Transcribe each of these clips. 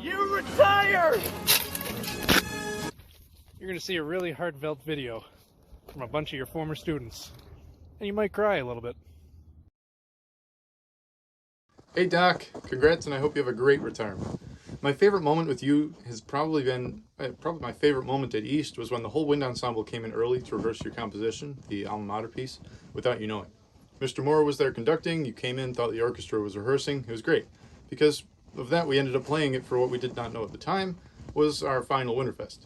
You retire! You're going to see a really heartfelt video from a bunch of your former students, and you might cry a little bit. Hey Doc, congrats, and I hope you have a great retirement. My favorite moment with you has probably been, my favorite moment at East was when the whole wind ensemble came in early to rehearse your composition, the alma mater piece, without you knowing. Mr. Moore was there conducting, you came in, thought the orchestra was rehearsing, it was great. Because of that, we ended up playing it for what we did not know at the time was our final Winterfest.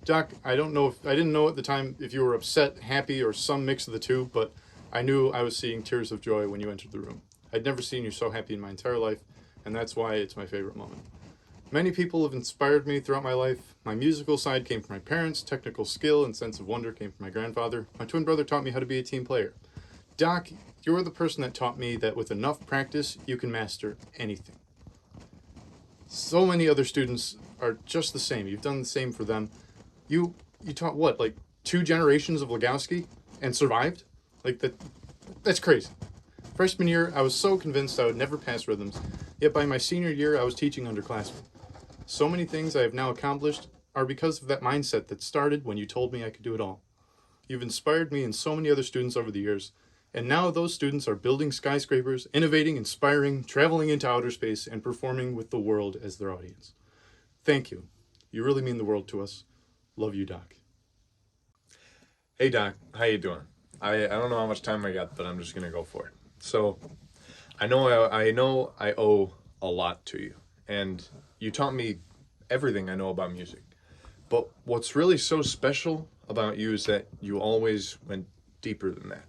Doc, I didn't know at the time if you were upset, happy, or some mix of the two, but I knew I was seeing tears of joy when you entered the room. I'd never seen you so happy in my entire life, and that's why it's my favorite moment. Many people have inspired me throughout my life. My musical side came from my parents, technical skill and sense of wonder came from my grandfather. My twin brother taught me how to be a team player. Doc, you're the person that taught me that with enough practice, you can master anything. So many other students are just the same. You've done the same for them. You taught what, like 2 generations of Legowski and survived? Like that's crazy. Freshman year, I was so convinced I would never pass rhythms, yet by my senior year, I was teaching underclassmen. So many things I have now accomplished are because of that mindset that started when you told me I could do it all. You've inspired me and so many other students over the years, and now those students are building skyscrapers, innovating, inspiring, traveling into outer space, and performing with the world as their audience. Thank you. You really mean the world to us. Love you, Doc. Hey Doc, how you doing? I don't know how much time I got, but I'm just gonna go for it. So, I know I owe a lot to you, and you taught me everything I know about music. But what's really so special about you is that you always went deeper than that.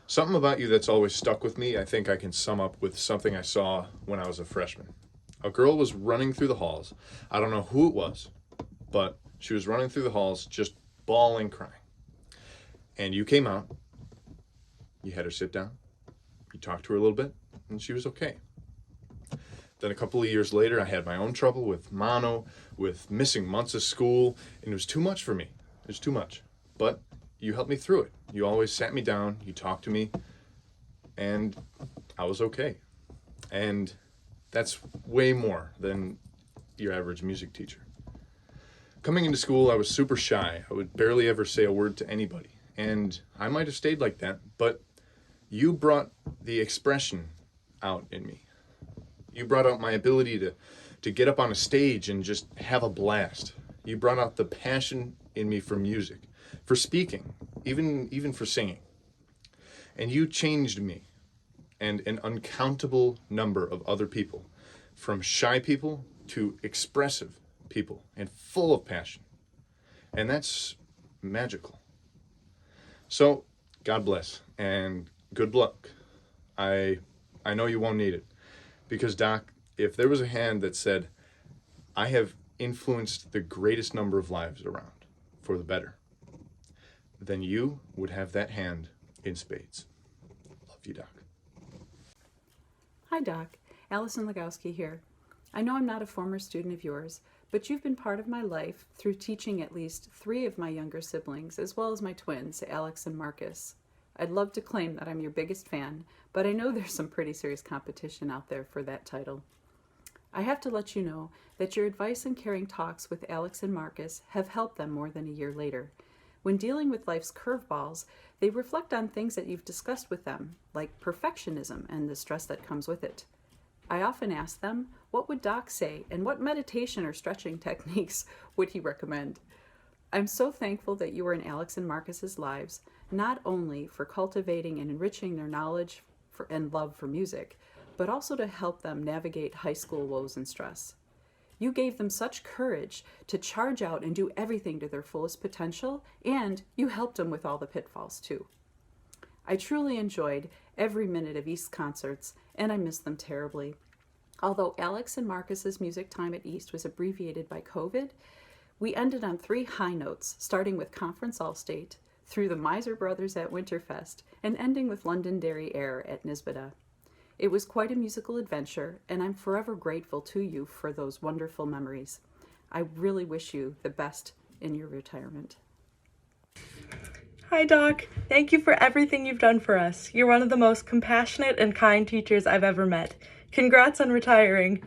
Something about you that's always stuck with me, I think I can sum up with something I saw when I was a freshman. A girl was running through the halls. I don't know who it was, but she was running through the halls just bawling, crying. And you came out, you had her sit down, you talked to her a little bit, and she was okay. Then a couple of years later, I had my own trouble with mono, with missing months of school, and it was too much for me. It was too much. But you helped me through it. You always sat me down, you talked to me, and I was okay. And that's way more than your average music teacher. Coming into school, I was super shy. I would barely ever say a word to anybody. And I might have stayed like that, but you brought the expression out in me. You brought out my ability to get up on a stage and just have a blast. You brought out the passion in me for music, for speaking, even for singing. And you changed me and an uncountable number of other people, from shy people to expressive people and full of passion. And that's magical. So, God bless and good luck. I know you won't need it. Because, Doc, if there was a hand that said, I have influenced the greatest number of lives around for the better, then you would have that hand in spades. Love you, Doc. Hi, Doc. Allison Legowski here. I know I'm not a former student of yours, but you've been part of my life through teaching at least 3 of my younger siblings, as well as my twins, Alex and Marcus. I'd love to claim that I'm your biggest fan, but I know there's some pretty serious competition out there for that title. I have to let you know that your advice and caring talks with Alex and Marcus have helped them more than a year later. When dealing with life's curveballs, they reflect on things that you've discussed with them, like perfectionism and the stress that comes with it. I often ask them, what would Doc say, and what meditation or stretching techniques would he recommend? I'm so thankful that you were in Alex and Marcus's lives, not only for cultivating and enriching their knowledge and love for music, but also to help them navigate high school woes and stress. You gave them such courage to charge out and do everything to their fullest potential, and you helped them with all the pitfalls too. I truly enjoyed every minute of East concerts, and I miss them terribly. Although Alex and Marcus's music time at East was abbreviated by COVID, we ended on 3 high notes, starting with Conference All-State, through the Miser Brothers at Winterfest, and ending with Londonderry Air at Nisbeta. It was quite a musical adventure, and I'm forever grateful to you for those wonderful memories. I really wish you the best in your retirement. Hi, Doc. Thank you for everything you've done for us. You're one of the most compassionate and kind teachers I've ever met. Congrats on retiring.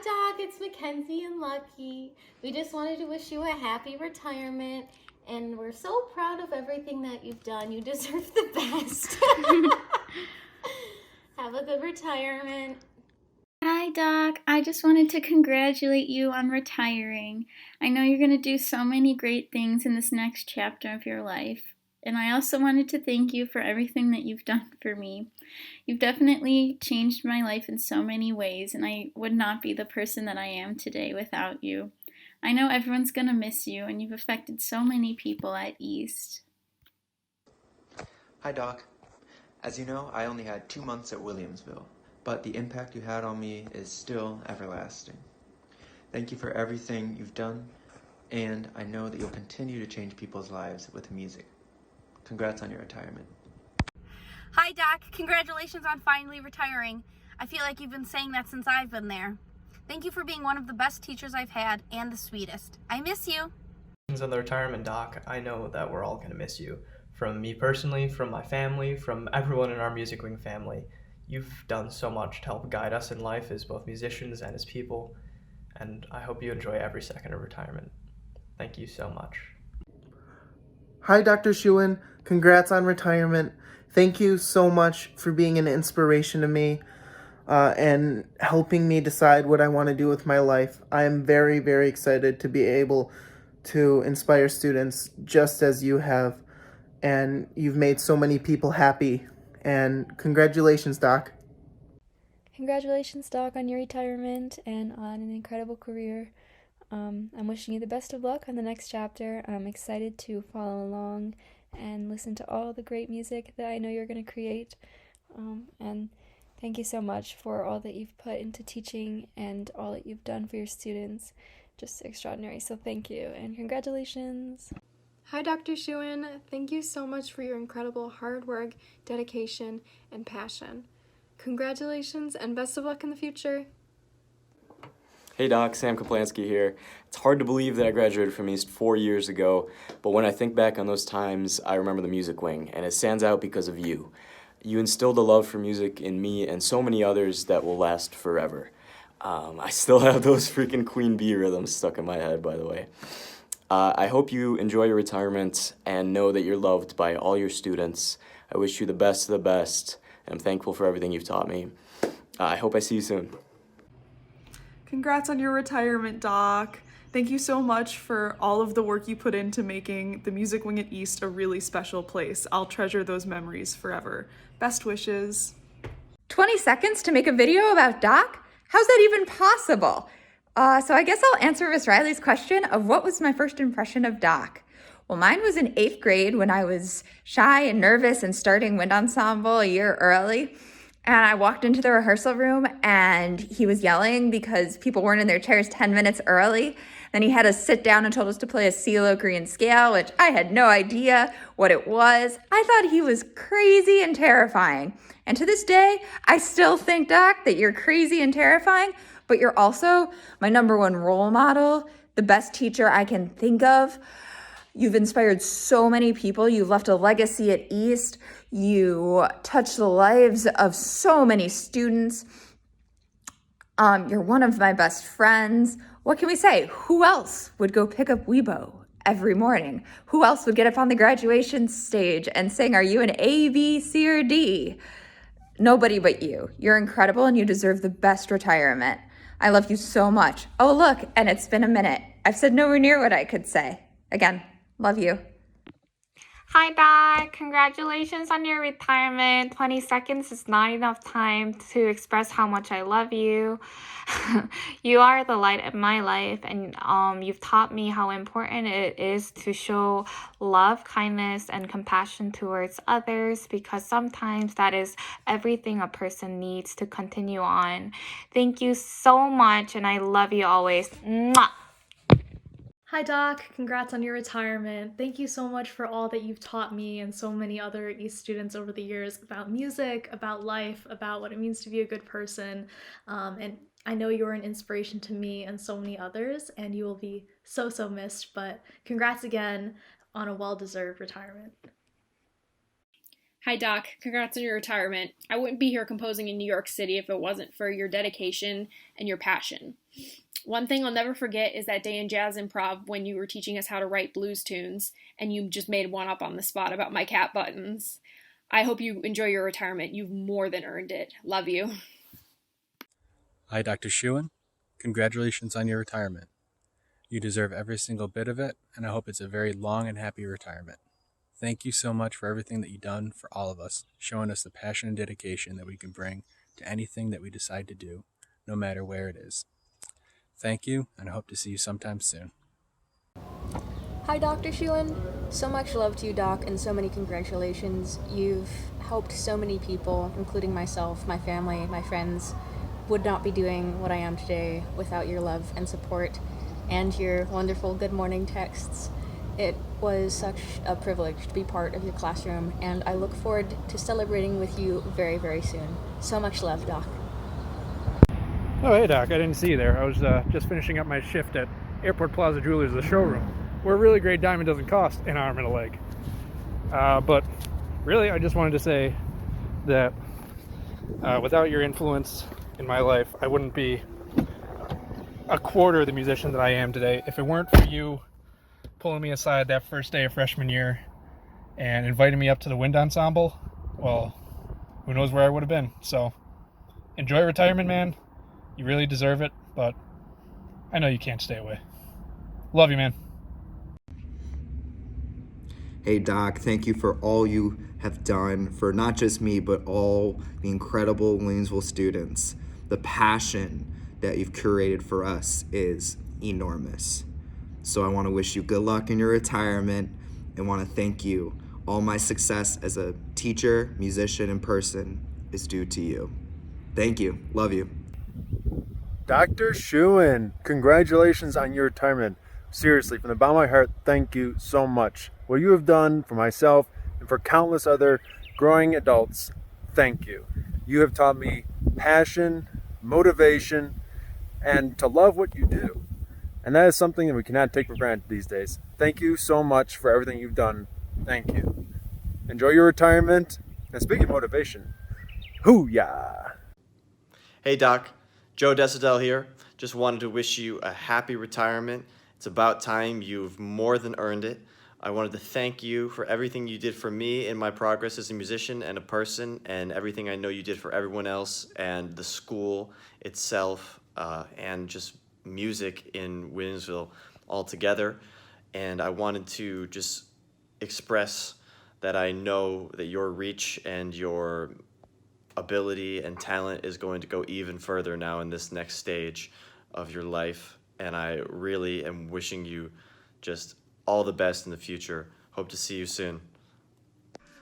Doc, it's Mackenzie and Lucky. We just wanted to wish you a happy retirement, and we're so proud of everything that you've done. You deserve the best. Have a good retirement. Hi, Doc. I just wanted to congratulate you on retiring. I know you're going to do so many great things in this next chapter of your life. And I also wanted to thank you for everything that you've done for me. You've definitely changed my life in so many ways, and I would not be the person that I am today without you. I know everyone's going to miss you, and you've affected so many people at East. Hi, Doc. As you know, I only had 2 months at Williamsville, but the impact you had on me is still everlasting. Thank you for everything you've done, and I know that you'll continue to change people's lives with music. Congrats on your retirement. Hi, Doc. Congratulations on finally retiring. I feel like you've been saying that since I've been there. Thank you for being one of the best teachers I've had and the sweetest. I miss you. On the retirement, Doc, I know that we're all going to miss you. From me personally, from my family, from everyone in our Music Wing family. You've done so much to help guide us in life as both musicians and as people, and I hope you enjoy every second of retirement. Thank you so much. Hi, Dr. Shewan. Congrats on retirement. Thank you so much for being an inspiration to me and helping me decide what I want to do with my life. I am very, very excited to be able to inspire students just as you have, and you've made so many people happy. And congratulations, Doc. Congratulations, Doc, on your retirement and on an incredible career. I'm wishing you the best of luck on the next chapter. I'm excited to follow along and listen to all the great music that I know you're going to create. And thank you so much for all that you've put into teaching and all that you've done for your students. Just extraordinary. So thank you and congratulations. Hi, Dr. Shewan. Thank you so much for your incredible hard work, dedication, and passion. Congratulations and best of luck in the future. Hey Doc, Sam Kaplansky here. It's hard to believe that I graduated from East 4 years ago, but when I think back on those times, I remember the Music Wing, and it stands out because of you. You instilled a love for music in me and so many others that will last forever. I still have those freaking Queen Bee rhythms stuck in my head, by the way. I hope you enjoy your retirement and know that you're loved by all your students. I wish you the best of the best, and I'm thankful for everything you've taught me. I hope I see you soon. Congrats on your retirement, Doc. Thank you so much for all of the work you put into making the Music Wing at East a really special place. I'll treasure those memories forever. Best wishes. 20 seconds to make a video about Doc? How's that even possible? So I guess I'll answer Miss Riley's question of what was my first impression of Doc. Well, mine was in 8th grade when I was shy and nervous and starting wind ensemble a year early. And I walked into the rehearsal room and he was yelling because people weren't in their chairs 10 minutes early. Then he had us sit down and told us to play a Coelocrian scale, which I had no idea what it was. I thought he was crazy and terrifying. And to this day, I still think, Doc, that you're crazy and terrifying, but you're also my #1 role model, the best teacher I can think of. You've inspired so many people. You've left a legacy at East. You touched the lives of so many students. You're one of my best friends. What can we say? Who else would go pick up Weibo every morning? Who else would get up on the graduation stage and sing, "Are you an A, B, C, or D?" Nobody but you. You're incredible and you deserve the best retirement. I love you so much. Oh, look, and it's been a minute. I've said nowhere near what I could say. Again, love you. Hi, Doc. Congratulations on your retirement. 20 seconds is not enough time to express how much I love you. You are the light of my life, and you've taught me how important it is to show love, kindness, and compassion towards others, because sometimes that is everything a person needs to continue on. Thank you so much, and I love you always. Mwah! Hi, Doc. Congrats on your retirement. Thank you so much for all that you've taught me and so many other East students over the years about music, about life, about what it means to be a good person. And I know you're an inspiration to me and so many others, and you will be so, so missed. But congrats again on a well-deserved retirement. Hi, Doc. Congrats on your retirement. I wouldn't be here composing in New York City if it wasn't for your dedication and your passion. One thing I'll never forget is that day in jazz improv when you were teaching us how to write blues tunes and you just made one up on the spot about my cat buttons. I hope you enjoy your retirement. You've more than earned it. Love you. Hi, Dr. Shewan. Congratulations on your retirement. You deserve every single bit of it, and I hope it's a very long and happy retirement. Thank you so much for everything that you've done for all of us, showing us the passion and dedication that we can bring to anything that we decide to do, no matter where it is. Thank you, and I hope to see you sometime soon. Hi, Dr. Shewan. So much love to you, Doc, and so many congratulations. You've helped so many people, including myself, my family, my friends. Would not be doing what I am today without your love and support and your wonderful good morning texts. It was such a privilege to be part of your classroom, and I look forward to celebrating with you very, very soon. So much love, Doc. Oh, hey, Doc. I didn't see you there. I was just finishing up my shift at Airport Plaza Jewelers, the showroom, where a really great diamond doesn't cost an arm and a leg. But really, I just wanted to say that without your influence in my life, I wouldn't be a quarter of the musician that I am today. If it weren't for you pulling me aside that first day of freshman year and inviting me up to the wind ensemble, well, who knows where I would have been. So enjoy retirement, man. You really deserve it, but I know you can't stay away. Love you, man. Hey, Doc, thank you for all you have done for not just me, but all the incredible Williamsville students. The passion that you've curated for us is enormous. So I want to wish you good luck in your retirement and want to thank you. All my success as a teacher, musician, and person is due to you. Thank you. Love you. Dr. Shewan, congratulations on your retirement. Seriously, from the bottom of my heart, thank you so much. What you have done for myself and for countless other growing adults, thank you. You have taught me passion, motivation, and to love what you do. And that is something that we cannot take for granted these days. Thank you so much for everything you've done. Thank you. Enjoy your retirement. And speaking of motivation, hoo-yah! Hey, Doc. Joe Desidel here. Just wanted to wish you a happy retirement. It's about time. You've more than earned it. I wanted to thank you for everything you did for me in my progress as a musician and a person, and everything I know you did for everyone else and the school itself, and just music in Williamsville altogether. And I wanted to just express that I know that your reach and your ability and talent is going to go even further now in this next stage of your life. And I really am wishing you just all the best in the future. Hope to see you soon.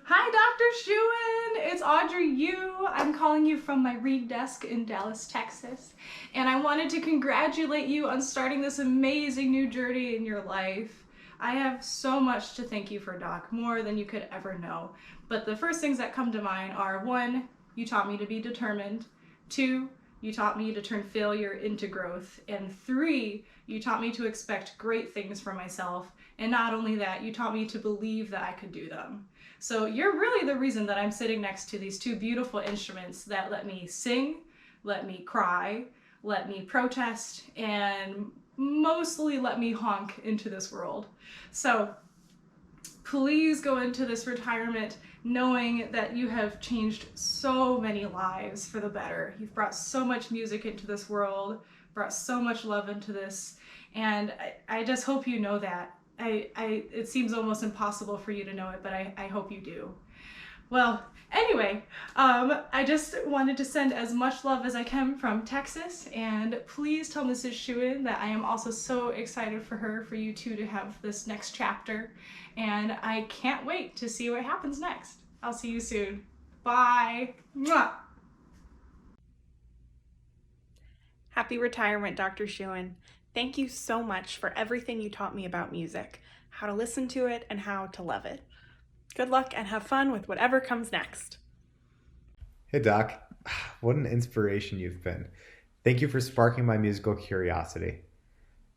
Hi, Dr. Shewan. It's Audrey Yu. I'm calling you from my read desk in Dallas, Texas. And I wanted to congratulate you on starting this amazing new journey in your life. I have so much to thank you for, Doc, more than you could ever know. But the first things that come to mind are, 1, you taught me to be determined. 2, you taught me to turn failure into growth. And 3, you taught me to expect great things for myself. And not only that, you taught me to believe that I could do them. So you're really the reason that I'm sitting next to these 2 beautiful instruments that let me sing, let me cry, let me protest, and mostly let me honk into this world. So please go into this retirement knowing that you have changed so many lives for the better. You've brought so much music into this world, brought so much love into this, and I just hope you know that. It seems almost impossible for you to know it, but I hope you do. Well, anyway, I just wanted to send as much love as I can from Texas, and please tell Mrs. Shewan that I am also so excited for her, for you two to have this next chapter, and I can't wait to see what happens next. I'll see you soon. Bye. Mwah. Happy retirement, Dr. Shewan. Thank you so much for everything you taught me about music, how to listen to it, and how to love it. Good luck and have fun with whatever comes next. Hey, Doc. What an inspiration you've been. Thank you for sparking my musical curiosity.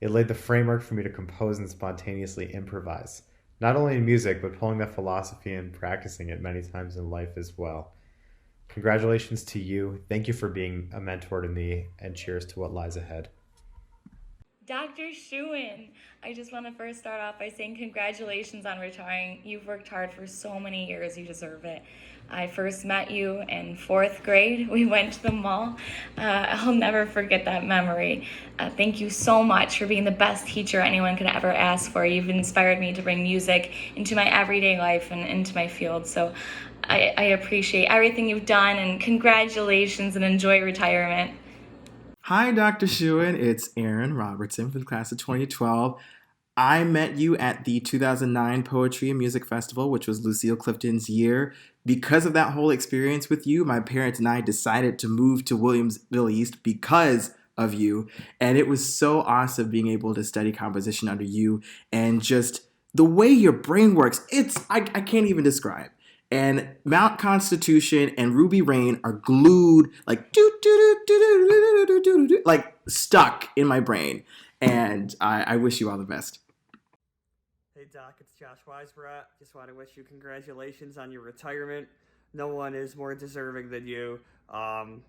It laid the framework for me to compose and spontaneously improvise. not only in music, but pulling that philosophy and practicing it many times in life as well. Congratulations to you. Thank you for being a mentor to me, and cheers to what lies ahead. Dr. Shewan, I just want to first start off by saying congratulations on retiring. You've worked hard for so many years. You deserve it. I first met you in 4th grade. We went to the mall. I'll never forget that memory. Thank you so much for being the best teacher anyone could ever ask for. You've inspired me to bring music into my everyday life and into my field. So I appreciate everything you've done, and congratulations, and enjoy retirement. Hi, Dr. Shewan. It's Aaron Robertson from the class of 2012. I met you at the 2009 Poetry and Music Festival, which was Lucille Clifton's year. Because of that whole experience with you, my parents and I decided to move to Williamsville East because of you. And it was so awesome being able to study composition under you, and just the way your brain works. I can't even describe. And Mount Constitution and Ruby Rain are glued, like like stuck in my brain. And I wish you all the best. Hey Doc, it's Josh Weisbrat. Just want to wish you congratulations on your retirement. No one is more deserving than you.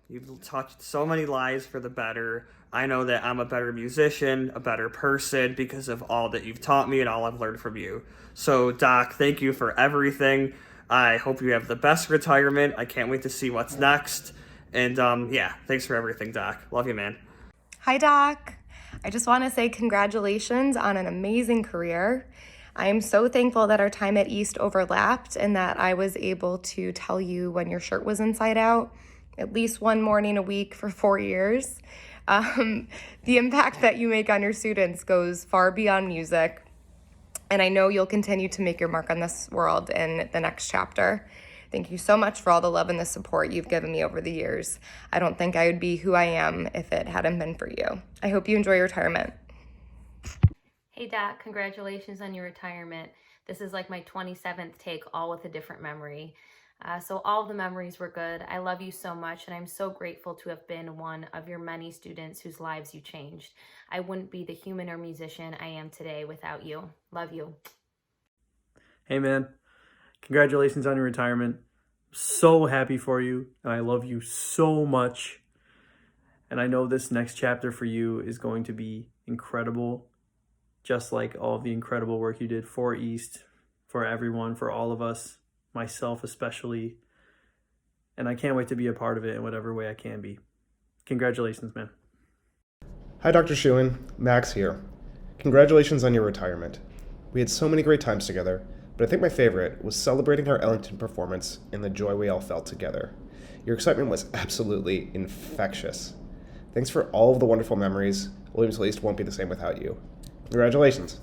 You've touched so many lives for the better. I know that I'm a better musician, a better person because of all that you've taught me and all I've learned from you. So Doc, thank you for everything. I hope you have the best retirement. I can't wait to see what's next. And yeah, thanks for everything, Doc. Love you, man. Hi, Doc. I just want to say congratulations on an amazing career. I am so thankful that our time at East overlapped and that I was able to tell you when your shirt was inside out at least one morning a week for 4 years. The impact that you make on your students goes far beyond music. And I know you'll continue to make your mark on this world in the next chapter. Thank you so much for all the love and the support you've given me over the years. I don't think I would be who I am if it hadn't been for you. I hope you enjoy your retirement. Hey Doc, congratulations on your retirement. This is like my 27th take, all with a different memory. So all the memories were good. I love you so much, and I'm so grateful to have been one of your many students whose lives you changed. I wouldn't be the human or musician I am today without you. Love you. Hey man, congratulations on your retirement. So happy for you, and I love you so much. And I know this next chapter for you is going to be incredible, just like all of the incredible work you did for East, for everyone, for all of us, myself especially. And I can't wait to be a part of it in whatever way I can be. Congratulations, man. Hi, Dr. Shewan. Max here. Congratulations on your retirement. We had so many great times together, but I think my favorite was celebrating our Ellington performance and the joy we all felt together. Your excitement was absolutely infectious. Thanks for all of the wonderful memories. Williamsville East won't be the same without you. Congratulations.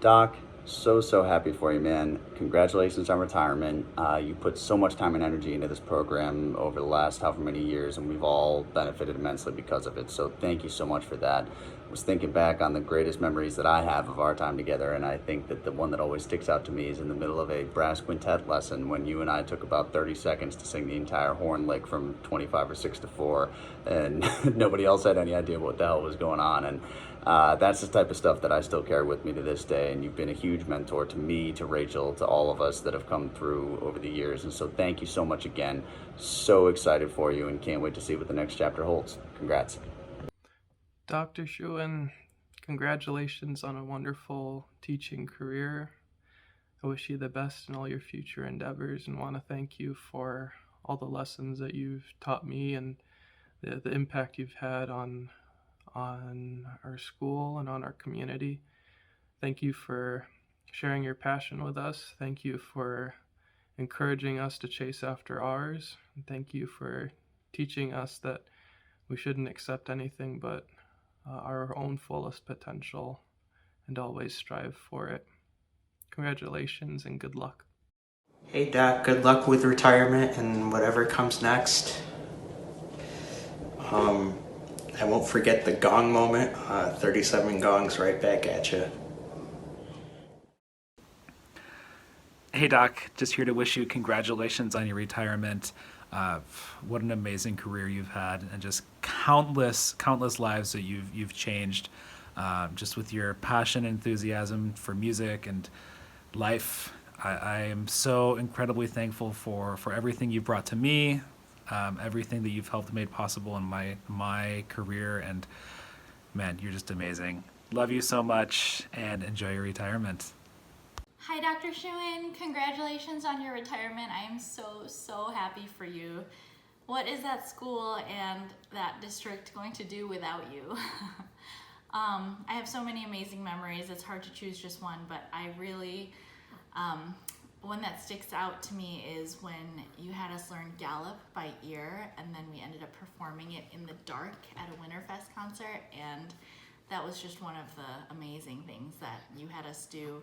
Doc, so happy for you, man. Congratulations on retirement. You put so much time and energy into this program over the last however many years, and we've all benefited immensely because of it. So thank you so much for that. I was thinking back on the greatest memories that I have of our time together, and I think that the one that always sticks out to me is in the middle of a brass quintet lesson when you and I took about 30 seconds to sing the entire horn lick from 25 or 6 to 4, and nobody else had any idea what the hell was going on. And that's the type of stuff that I still carry with me to this day, and you've been a huge mentor to me, to Rachel, to all of us that have come through over the years. And so thank you so much again. So excited for you and can't wait to see what the next chapter holds. Congrats. Dr. Shewan, congratulations on a wonderful teaching career. I wish you the best in all your future endeavors and want to thank you for all the lessons that you've taught me and the impact you've had on our school and on our community. Thank you for sharing your passion with us. Thank you for encouraging us to chase after ours. And thank you for teaching us that we shouldn't accept anything but our own fullest potential and always strive for it. Congratulations and good luck. Hey Doc, good luck with retirement and whatever comes next. I won't forget the gong moment. 37 gongs right back at you. Hey Doc, just here to wish you congratulations on your retirement. What an amazing career you've had, and just countless lives that you've changed. just with your passion and enthusiasm for music and life. I am so incredibly thankful for everything you've brought to me, everything that you've helped made possible in my career, and man, you're just amazing. Love you so much, and enjoy your retirement. Hi, Dr. Shewan. Congratulations on your retirement. I am so happy for you. What is that school and that district going to do without you? I have so many amazing memories. It's hard to choose just one, but I really, one that sticks out to me is when you had us learn Gallup by ear, and then we ended up performing it in the dark at a Winterfest concert, and that was just one of the amazing things that you had us do.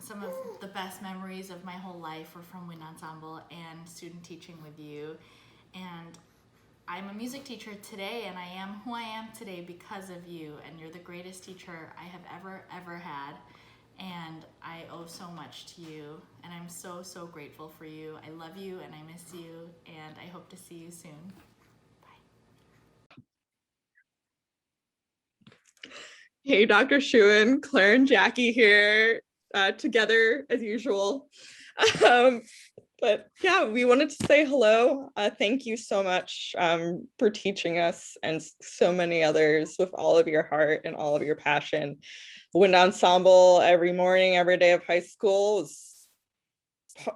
Some of the best memories of my whole life were from wind ensemble and student teaching with you. And I'm a music teacher today, and I am who I am today because of you, and you're the greatest teacher I have ever had. And I owe so much to you, and I'm so grateful for you. I love you, and I miss you, and I hope to see you soon. Hey, Dr. Shewan, Claire and Jackie here, together as usual. But yeah, we wanted to say hello. Thank you so much for teaching us and so many others with all of your heart and all of your passion. Wind ensemble every morning, every day of high school was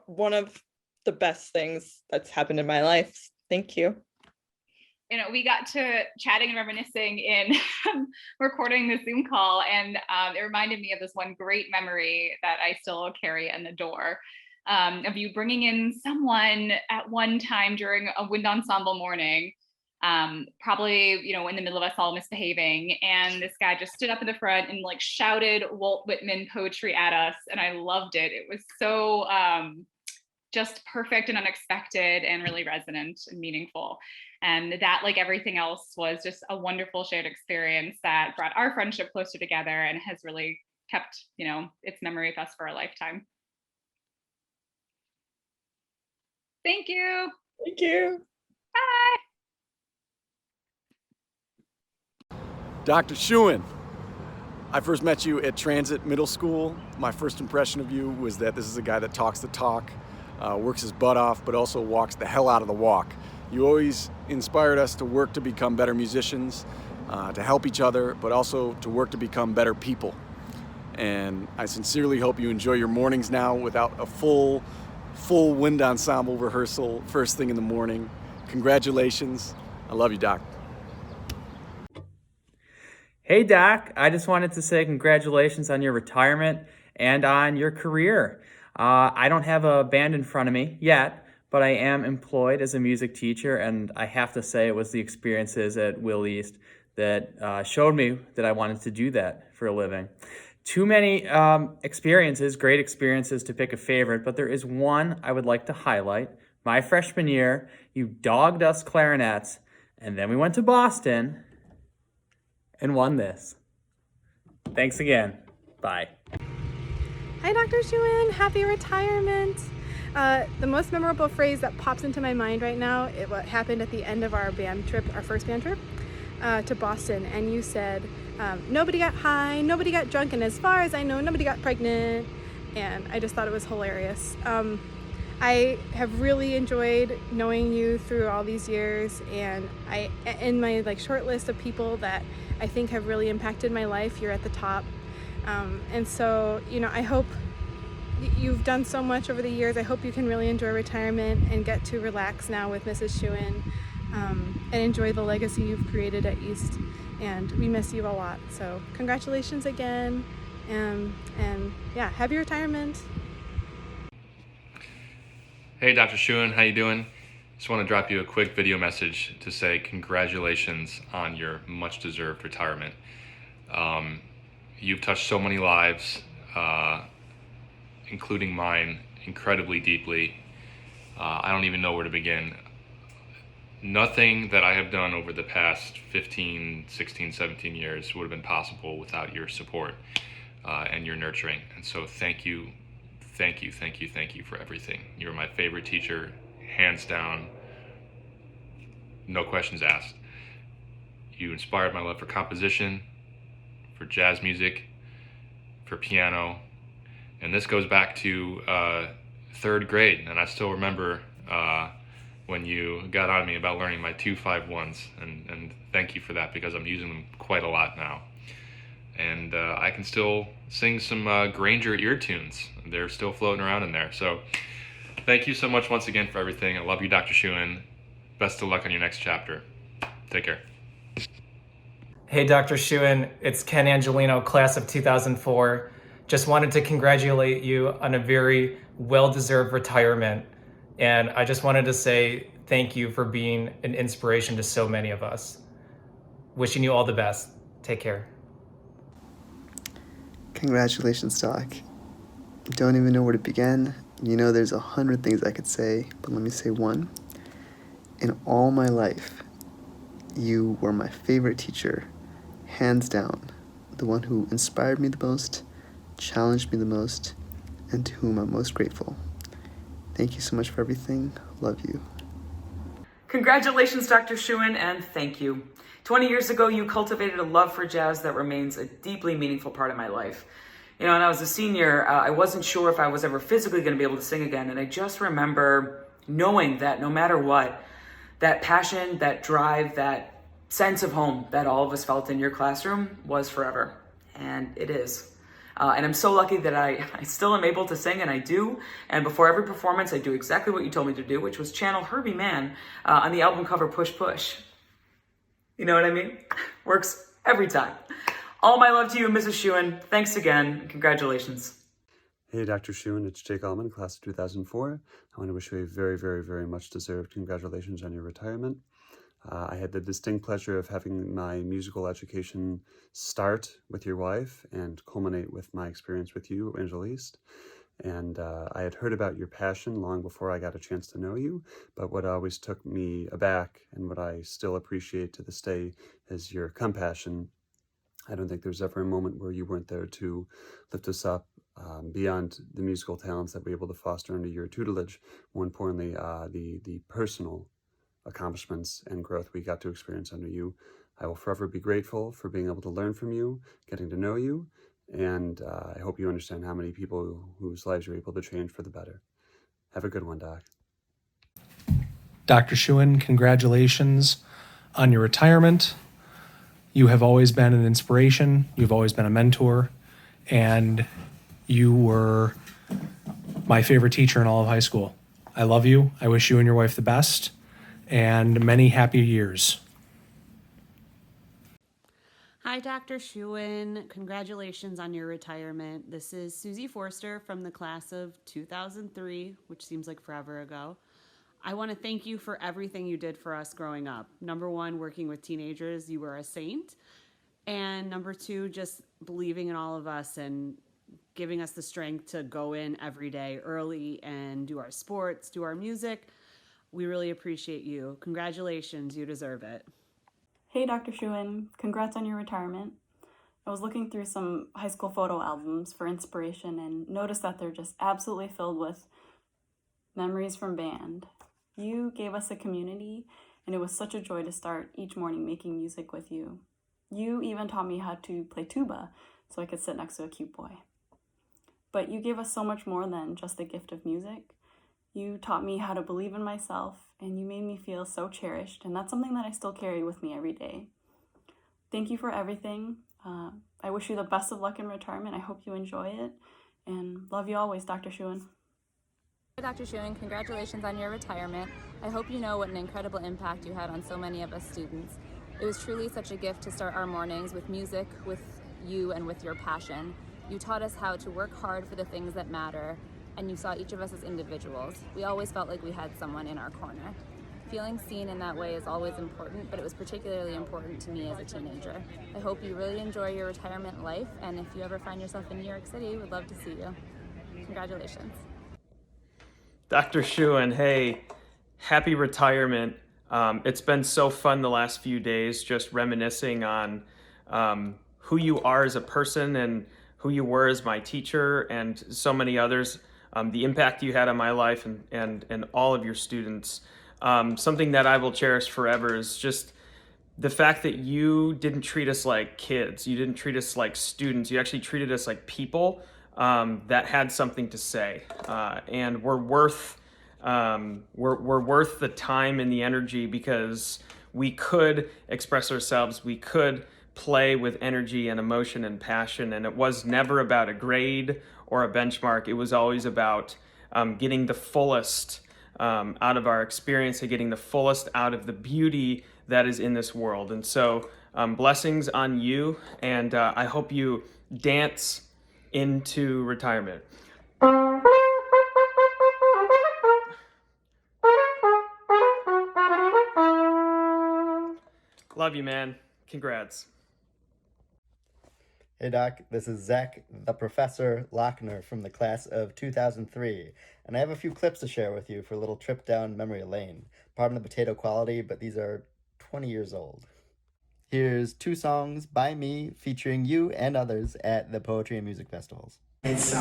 one of the best things that's happened in my life. Thank you. You know, we got to chatting and reminiscing in recording the Zoom call, and it reminded me of this one great memory that I still carry and adore, of you bringing in someone at one time during a wind ensemble morning, probably, you know, in the middle of us all misbehaving, and this guy just stood up in the front and like shouted Walt Whitman poetry at us, and I loved it. It was so just perfect and unexpected and really resonant and meaningful. And that, like everything else, was just a wonderful shared experience that brought our friendship closer together and has really kept, you know, its memory with us for a lifetime. Thank you. Thank you. Bye. Dr. Shewan, I first met you at Transit Middle School. My first impression of you was that this is a guy that talks the talk, works his butt off, but also walks the hell out of the walk. You always inspired us to work to become better musicians, to help each other, but also to work to become better people. And I sincerely hope you enjoy your mornings now without a full wind ensemble rehearsal first thing in the morning. Congratulations. I love you, Doc. Hey, Doc. I just wanted to say congratulations on your retirement and on your career. I don't have a band in front of me yet, but I am employed as a music teacher, and I have to say it was the experiences at Will East that showed me that I wanted to do that for a living. Too many experiences, great experiences to pick a favorite, but there is one I would like to highlight. My freshman year, you dogged us clarinets, and then we went to Boston and won this. Thanks again. Bye. Hi, Dr. Shewan. Happy retirement. The most memorable phrase that pops into my mind right now, what happened at the end of our band trip, our first band trip to Boston, and you said, nobody got high, nobody got drunk, and as far as I know, nobody got pregnant, and I just thought it was hilarious. I have really enjoyed knowing you through all these years, and in my short list of people that I think have really impacted my life, you're at the top. And so, you know, I hope you've done so much over the years. I hope you can really enjoy retirement and get to relax now with Mrs. Shewan, and enjoy the legacy you've created at East. And we miss you a lot. So congratulations again. And yeah, happy retirement. Hey, Dr. Shewan, how you doing? Just want to drop you a quick video message to say congratulations on your much-deserved retirement. You've touched so many lives, including mine, incredibly deeply. I don't even know where to begin. Nothing that I have done over the past 15, 16, 17 years would have been possible without your support and your nurturing. And so thank you for everything. You were my favorite teacher, hands down, no questions asked. You inspired my love for composition, for jazz music, for piano, and this goes back to third grade, and I still remember when you got on me about learning my 2-5-1s, and thank you for that, because I'm using them quite a lot now. And I can still sing some Granger ear tunes. They're still floating around in there. So thank you so much once again for everything. I love you, Dr. Shewan. Best of luck on your next chapter. Take care. Hey, Dr. Shewan, it's Ken Angelino, class of 2004. Just wanted to congratulate you on a very well-deserved retirement. And I just wanted to say thank you for being an inspiration to so many of us. Wishing you all the best. Take care. Congratulations, Doc. Don't even know where to begin. You know, there's 100 things I could say, but let me say one. In all my life, you were my favorite teacher, hands down, the one who inspired me the most, challenged me the most, and to whom I'm most grateful. Thank you so much for everything. Love you. Congratulations, Dr. Shewan, and thank you. 20 years ago, you cultivated a love for jazz that remains a deeply meaningful part of my life. You know, when I was a senior, I wasn't sure if I was ever physically going to be able to sing again, and I just remember knowing that no matter what, that passion, that drive, that sense of home that all of us felt in your classroom was forever, and it is. And I'm so lucky that I still am able to sing, and I do. And before every performance, I do exactly what you told me to do, which was channel Herbie Mann on the album cover Push Push. You know what I mean? Works every time. All my love to you, Mrs. Shewan. Thanks again, and congratulations. Hey, Dr. Shewan, it's Jake Allman, class of 2004. I want to wish you a very, very, very much deserved congratulations on your retirement. I had the distinct pleasure of having my musical education start with your wife and culminate with my experience with you, Angeliste. And I had heard about your passion long before I got a chance to know you, but what always took me aback and what I still appreciate to this day is your compassion. I don't think there's ever a moment where you weren't there to lift us up beyond the musical talents that we're able to foster under your tutelage. More importantly, the personal accomplishments and growth we got to experience under you. I will forever be grateful for being able to learn from you, getting to know you, and I hope you understand how many people whose lives you're able to change for the better. Have a good one, Doc. Dr. Shewan, congratulations on your retirement. You have always been an inspiration. You've always been a mentor, and you were my favorite teacher in all of high school. I love you. I wish you and your wife the best, and many happy years. Hi, Dr. Shewan. Congratulations on your retirement. This is Susie Forster from the class of 2003, which seems like forever ago. I want to thank you for everything you did for us growing up. Number one, working with teenagers, you were a saint. And number two, just believing in all of us and giving us the strength to go in every day early and do our sports, do our music. We really appreciate you. Congratulations, you deserve it. Hey, Dr. Shewan, congrats on your retirement. I was looking through some high school photo albums for inspiration and noticed that they're just absolutely filled with memories from band. You gave us a community, and it was such a joy to start each morning making music with you. You even taught me how to play tuba so I could sit next to a cute boy. But you gave us so much more than just the gift of music. You taught me how to believe in myself, and you made me feel so cherished, and that's something that I still carry with me every day. Thank you for everything. I wish you the best of luck in retirement. I hope you enjoy it, and love you always, Dr. Shewan. Dr. Shewan, congratulations on your retirement. I hope you know what an incredible impact you had on so many of us students. It was truly such a gift to start our mornings with music, with you, and with your passion. You taught us how to work hard for the things that matter, and you saw each of us as individuals. We always felt like we had someone in our corner. Feeling seen in that way is always important, but it was particularly important to me as a teenager. I hope you really enjoy your retirement life, and if you ever find yourself in New York City, we'd love to see you. Congratulations. Dr. Shewan, hey, happy retirement. It's been so fun the last few days just reminiscing on who you are as a person and who you were as my teacher and so many others, the impact you had on my life and all of your students. Something that I will cherish forever is just the fact that you didn't treat us like kids, you didn't treat us like students, you actually treated us like people that had something to say, and we're worth the time and the energy, because we could express ourselves, we could play with energy and emotion and passion, and it was never about a grade or a benchmark. It was always about getting the fullest out of our experience and getting the fullest out of the beauty that is in this world. And so blessings on you, and I hope you dance into retirement. Love you, man. Congrats. Hey Doc, this is Zach, the Professor Lochner from the class of 2003, and I have a few clips to share with you for a little trip down memory lane. Pardon the potato quality, but these are 20 years old. Here's 2 songs by me featuring you and others at the Poetry and Music Festivals. It's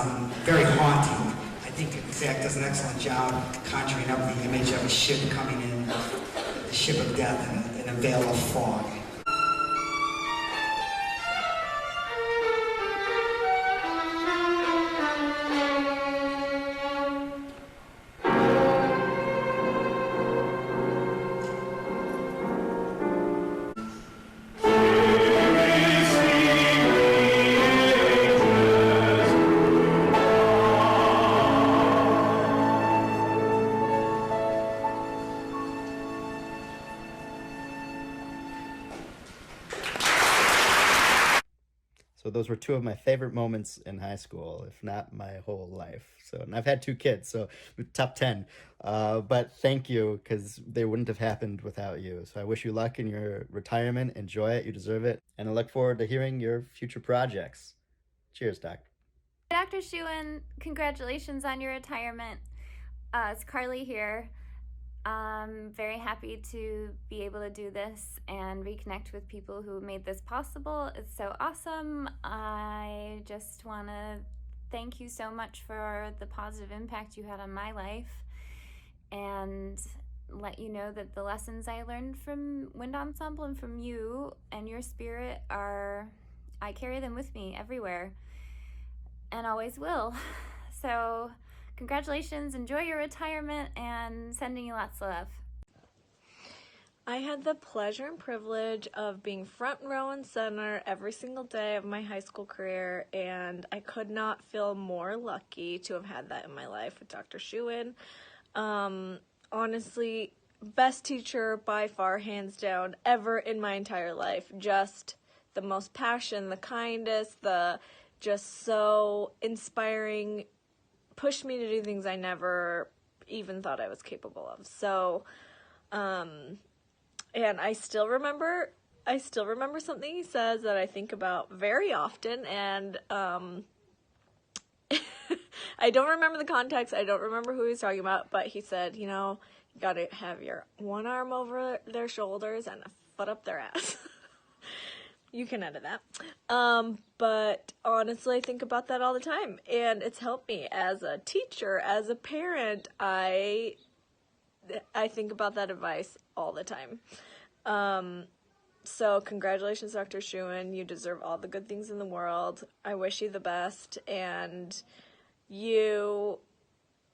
very haunting. I think Zach does an excellent job conjuring up the image of a ship coming in, the ship of death in a veil of fog. So those were 2 of my favorite moments in high school, if not my whole life. So, and I've had 2 kids, so top 10. But thank you, because they wouldn't have happened without you. So I wish you luck in your retirement. Enjoy it. You deserve it. And I look forward to hearing your future projects. Cheers, Doc. Dr. Shewan, congratulations on your retirement. It's Carly here. I'm very happy to be able to do this and reconnect with people who made this possible. It's so awesome. I just want to thank you so much for the positive impact you had on my life, and let you know that the lessons I learned from Wind Ensemble and from you and your spirit I carry them with me everywhere and always will. So congratulations, enjoy your retirement, and sending you lots of love. I had the pleasure and privilege of being front row and center every single day of my high school career, and I could not feel more lucky to have had that in my life with Dr. Shewan. Honestly, best teacher by far, hands down, ever in my entire life. Just the most passion, the kindest, the just so inspiring, pushed me to do things I never even thought I was capable of. So, and I still remember something he says that I think about very often, and I don't remember the context, I don't remember who he was talking about, but he said, you know, you gotta have your one arm over their shoulders and a foot up their ass. You can edit that. But honestly, I think about that all the time, and it's helped me as a teacher, as a parent. I think about that advice all the time. So congratulations, Dr. Shewan. You deserve all the good things in the world. I wish you the best, and you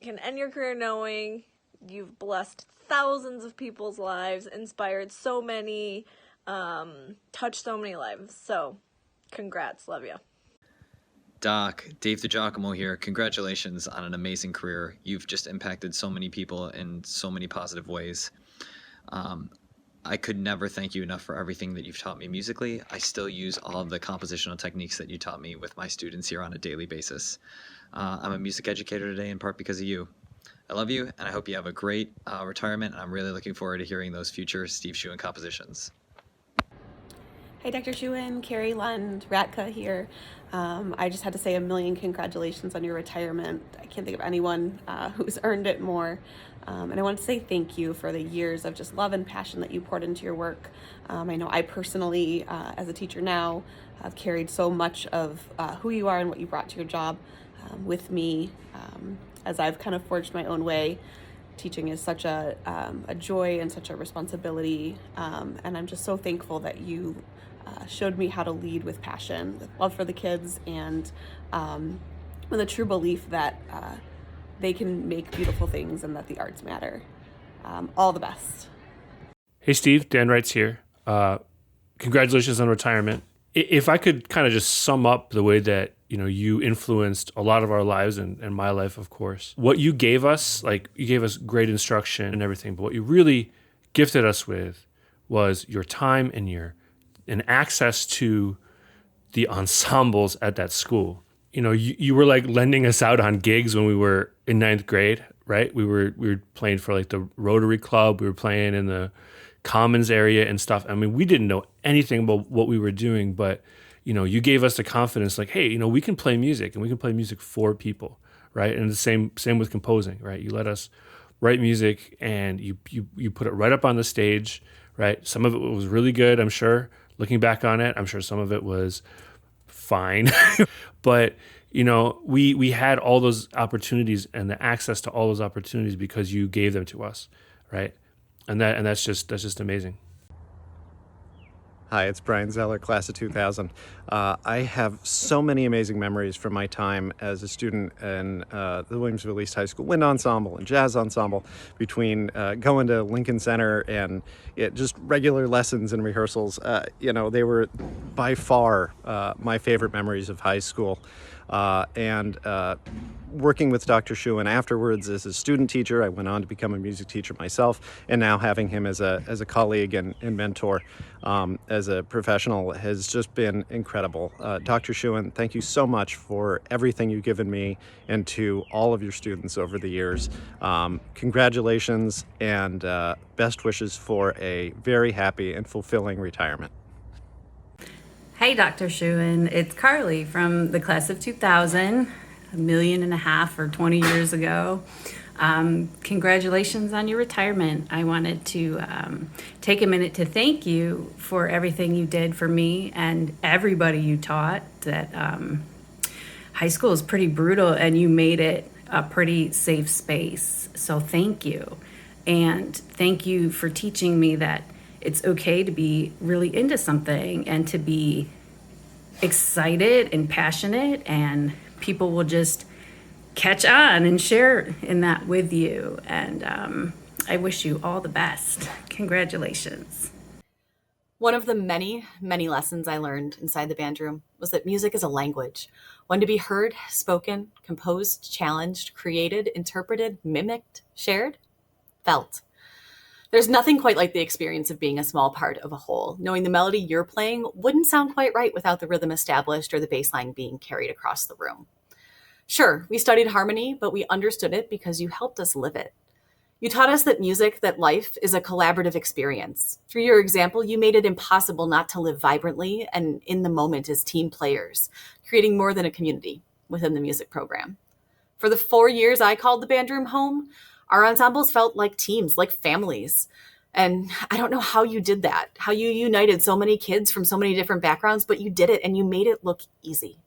can end your career knowing you've blessed thousands of people's lives, inspired so many, touched so many lives. So congrats. Love you. Doc, Dave DiGiacomo here. Congratulations on an amazing career. You've just impacted so many people in so many positive ways. I could never thank you enough for everything that you've taught me musically. I still use all of the compositional techniques that you taught me with my students here on a daily basis. I'm a music educator today in part because of you. I love you, and I hope you have a great retirement, and I'm really looking forward to hearing those future Steve Shewan compositions. Hey, Dr. Shewan, Carrie Lund, Ratka here. I just had to say a million congratulations on your retirement. I can't think of anyone who's earned it more. And I want to say thank you for the years of just love and passion that you poured into your work. I know I personally, as a teacher now, have carried so much of who you are and what you brought to your job with me as I've kind of forged my own way teaching is such a joy and such a responsibility, and I'm just so thankful that you showed me how to lead with passion, with love for the kids, and with a true belief that they can make beautiful things and that the arts matter. All the best. Hey Steve, Dan Wrights here. Congratulations on retirement. If I could kind of just sum up the way that you influenced a lot of our lives and my life, of course. What you gave us, like you gave us great instruction and everything, but what you really gifted us with was your time and access to the ensembles at that school. You were like lending us out on gigs when we were in 9th grade, right? We were playing for like the Rotary Club. We were playing in the Commons area and stuff. I mean, we didn't know anything about what we were doing, but you gave us the confidence, like, hey, we can play music and we can play music for people, right? And the same with composing, right? You let us write music and you put it right up on the stage, right? Some of it was really good, I'm sure. Looking back on it, I'm sure some of it was fine, but we had all those opportunities and the access to all those opportunities because you gave them to us, right? And that's just amazing. Hi, it's Brian Zeller, class of 2000. I have so many amazing memories from my time as a student in the Williamsville East High School Wind Ensemble and Jazz Ensemble, between going to Lincoln Center and just regular lessons and rehearsals. They were by far my favorite memories of high school. And working with Dr. Shewan afterwards as a student teacher, I went on to become a music teacher myself, and now having him as a colleague and mentor as a professional has just been incredible. Dr. Shewan, thank you so much for everything you've given me and to all of your students over the years. Congratulations and best wishes for a very happy and fulfilling retirement. Hey, Dr. Shewan, it's Carly from the class of 2000, 1.5 million or 20 years ago. Congratulations on your retirement. I wanted to take a minute to thank you for everything you did for me and everybody you taught. That high school is pretty brutal and you made it a pretty safe space. So thank you. And thank you for teaching me that it's okay to be really into something and to be excited and passionate, and people will just catch on and share in that with you. And I wish you all the best. Congratulations. One of the many, many lessons I learned inside the band room was that music is a language, one to be heard, spoken, composed, challenged, created, interpreted, mimicked, shared, felt. There's nothing quite like the experience of being a small part of a whole, knowing the melody you're playing wouldn't sound quite right without the rhythm established or the bass line being carried across the room. Sure, we studied harmony, but we understood it because you helped us live it. You taught us that music, that life, is a collaborative experience. Through your example, you made it impossible not to live vibrantly and in the moment as team players, creating more than a community within the music program. For the 4 years I called the band room home, our ensembles felt like teams, like families. And I don't know how you did that, how you united so many kids from so many different backgrounds, but you did it and you made it look easy.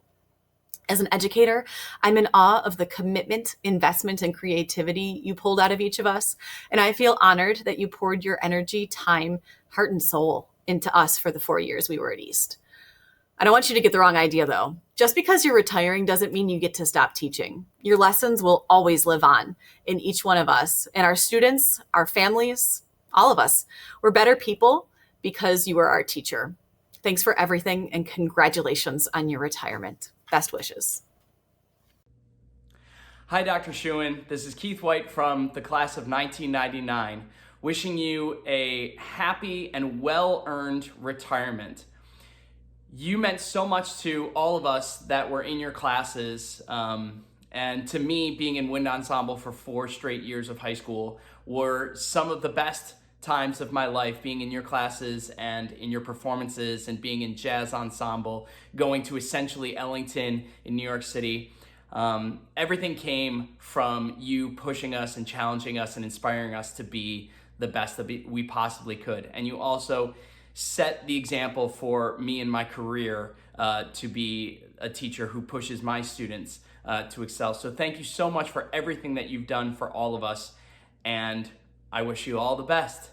As an educator, I'm in awe of the commitment, investment, and creativity you pulled out of each of us. And I feel honored that you poured your energy, time, heart, and soul into us for the 4 years we were at East. I don't want you to get the wrong idea, though. Just because you're retiring doesn't mean you get to stop teaching. Your lessons will always live on in each one of us, and our students, our families, all of us. We're better people because you were our teacher. Thanks for everything, and congratulations on your retirement. Best wishes. Hi, Dr. Shewan. This is Keith White from the class of 1999, wishing you a happy and well-earned retirement. You meant so much to all of us that were in your classes, and to me, being in wind ensemble for 4 straight years of high school were some of the best times of my life, being in your classes and in your performances and being in jazz ensemble, going to essentially Ellington in New York City. Everything came from you pushing us and challenging us and inspiring us to be the best that we possibly could. And you also set the example for me in my career to be a teacher who pushes my students to excel. So thank you so much for everything that you've done for all of us. and I wish you all the best.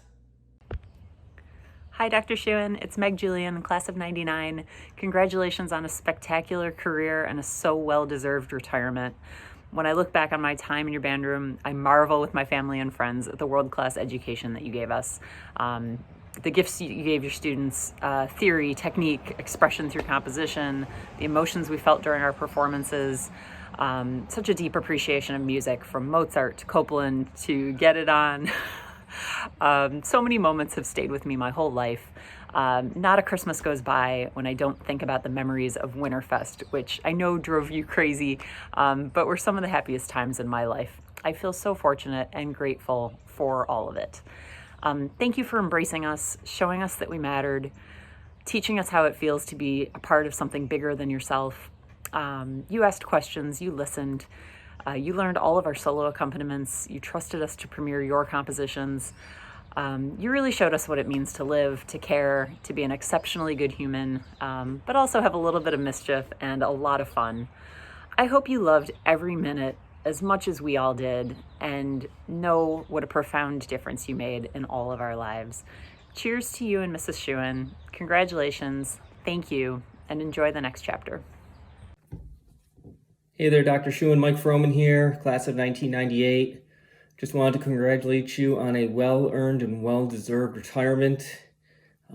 Hi, Dr. Shewan. It's Meg Julian, class of 99. Congratulations on a spectacular career and a so well-deserved retirement. When I look back on my time in your band room, I marvel with my family and friends at the world-class education that you gave us. The gifts you gave your students, theory, technique, expression through composition, the emotions we felt during our performances, such a deep appreciation of music, from Mozart to Copland to Get It On. So many moments have stayed with me my whole life. Not a Christmas goes by when I don't think about the memories of Winterfest, which I know drove you crazy, but were some of the happiest times in my life. I feel so fortunate and grateful for all of it. Thank you for embracing us, showing us that we mattered, teaching us how it feels to be a part of something bigger than yourself. You asked questions, you listened. You learned all of our solo accompaniments. You trusted us to premiere your compositions. You really showed us what it means to live, to care, to be an exceptionally good human, but also have a little bit of mischief and a lot of fun. I hope you loved every minute as much as we all did, and know what a profound difference you made in all of our lives. Cheers to you and Mrs. Shewan. Congratulations, thank you, and enjoy the next chapter. Hey there, Dr. Shewan, Mike Froman here, class of 1998. Just wanted to congratulate you on a well-earned and well-deserved retirement.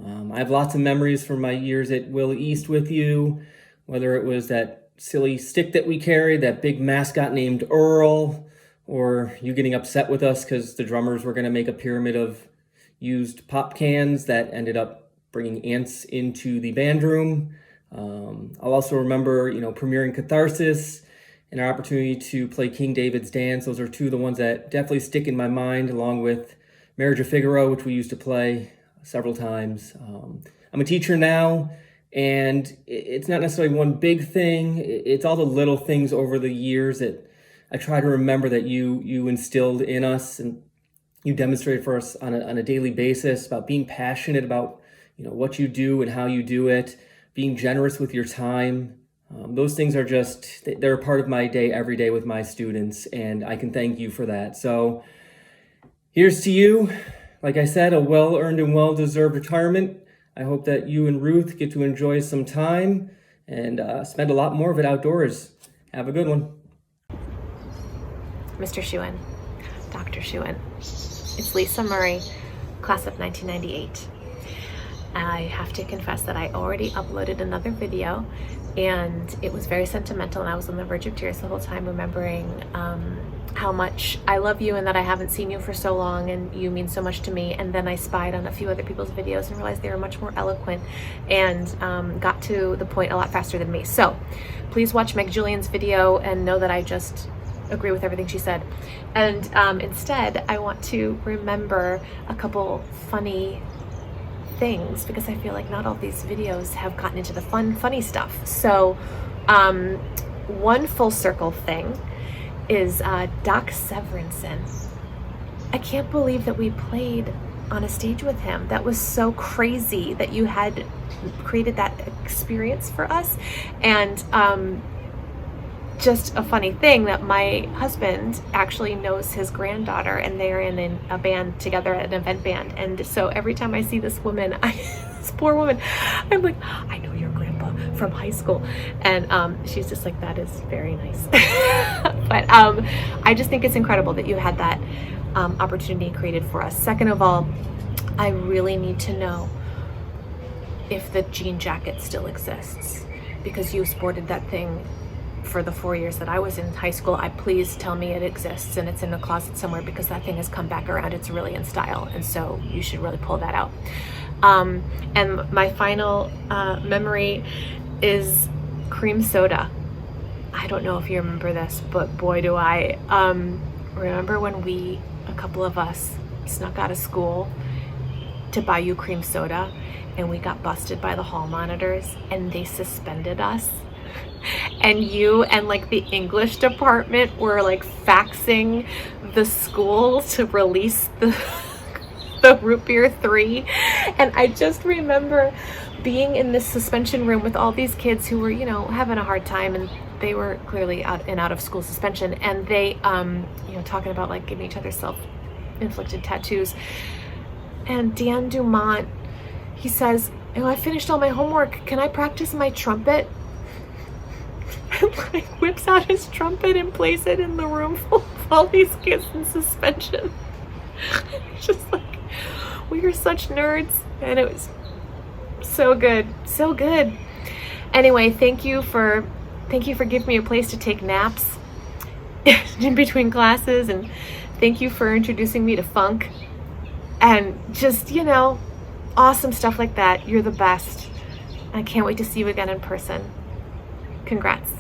I have lots of memories from my years at Willie East with you, whether it was that silly stick that we carried, that big mascot named Earl, or you getting upset with us because the drummers were going to make a pyramid of used pop cans that ended up bringing ants into the band room. I'll also remember, premiering Catharsis and our opportunity to play King David's Dance. Those are two of the ones that definitely stick in my mind, along with Marriage of Figaro, which we used to play several times. I'm a teacher now, and it's not necessarily one big thing. It's all the little things over the years that I try to remember that you instilled in us and you demonstrated for us on a daily basis, about being passionate about what you do and how you do it, being generous with your time. Those things are they're a part of my day every day with my students, and I can thank you for that. So here's to you. Like I said, a well-earned and well-deserved retirement. I hope that you and Ruth get to enjoy some time and spend a lot more of it outdoors. Have a good one. Mr. Shewan, Dr. Shewan, it's Lisa Murray, class of 1998. I have to confess that I already uploaded another video, and it was very sentimental, and I was on the verge of tears the whole time, remembering how much I love you and that I haven't seen you for so long and you mean so much to me. And then I spied on a few other people's videos and realized they were much more eloquent and got to the point a lot faster than me. So please watch Meg Julian's video and know that I just agree with everything she said. And instead, I want to remember a couple funny things, because I feel like not all these videos have gotten into the funny stuff. So one full circle thing is Doc Severinsen. I can't believe that we played on a stage with him. That was so crazy that you had created that experience for us. And just a funny thing that my husband actually knows his granddaughter, and they're in a band together, an event band. And so every time I see this woman, this poor woman, I'm like, I know your grandpa from high school. And she's just like, that is very nice. But I just think it's incredible that you had that opportunity created for us. Second of all, I really need to know if the jean jacket still exists, because you sported that thing for the 4 years that I was in high school. Please tell me it exists and it's in the closet somewhere, because that thing has come back around. It's really in style, and so you should really pull that out. And my final memory is cream soda. I don't know if you remember this, but boy do I. Remember when a couple of us snuck out of school to buy you cream soda, and we got busted by the hall monitors and they suspended us? And you and like the English department were like faxing the school to release the root beer 3. And I just remember being in this suspension room with all these kids who were, having a hard time, and they were clearly out of school suspension, and they, talking about like giving each other self-inflicted tattoos. And Dan Dumont, he says, "Oh, I finished all my homework. Can I practice my trumpet?" And like whips out his trumpet and plays it in the room full of all these kids in suspension. It's just like, we are such nerds, and it was so good, so good. Anyway, thank you for giving me a place to take naps in between classes, and thank you for introducing me to funk and just, awesome stuff like that. You're the best. I can't wait to see you again in person. Congrats.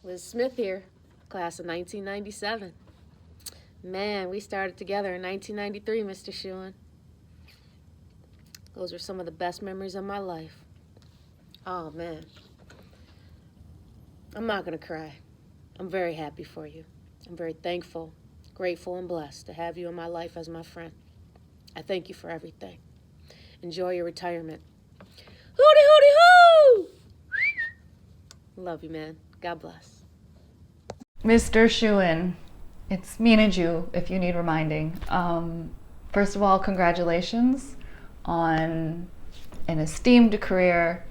Liz Smith here, class of 1997. Man, we started together in 1993, Mr. Shewan. Those are some of the best memories of my life. Oh, man. I'm not gonna cry. I'm very happy for you. I'm very thankful, grateful, and blessed to have you in my life as my friend. I thank you for everything. Enjoy your retirement. Hooty, hooty, hoo! Love you, man. God bless. Mr. Shewan, it's me and you, if you need reminding. First of all, congratulations on an esteemed career,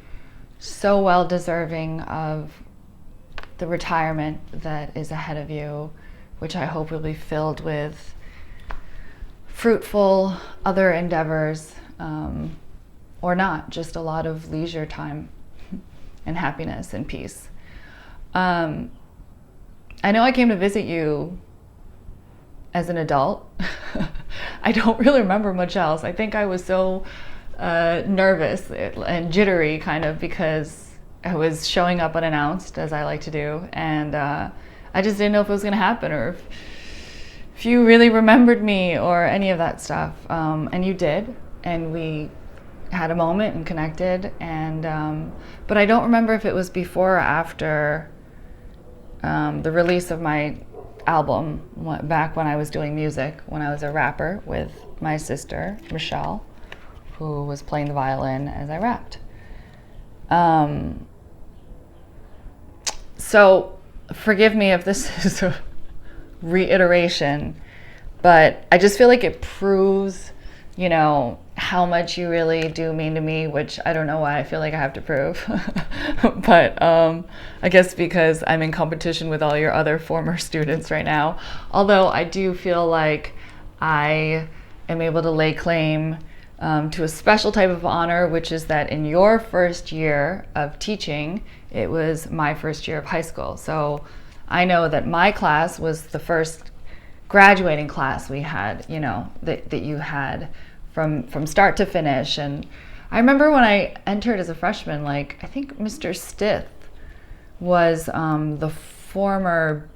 so well deserving of the retirement that is ahead of you, which I hope will be filled with fruitful other endeavors, or not, just a lot of leisure time and happiness and peace. I know I came to visit you as an adult. I don't really remember much else. I think I was so nervous and jittery kind of because I was showing up unannounced, as I like to do, and I just didn't know if it was going to happen or if you really remembered me or any of that stuff. And you did, and we had a moment and connected, and but I don't remember if it was before or after the release of my album, back when I was doing music, when I was a rapper with my sister, Michelle, who was playing the violin as I rapped. So forgive me if this is a reiteration, but I just feel like it proves, how much you really do mean to me, which I don't know why I feel like I have to prove. But I guess because I'm in competition with all your other former students right now. Although I do feel like I am able to lay claim to a special type of honor, which is that in your first year of teaching, it was my first year of high school. So I know that my class was the first graduating class we had, that you had from start to finish. And I remember when I entered as a freshman, I think Mr. Stith was the former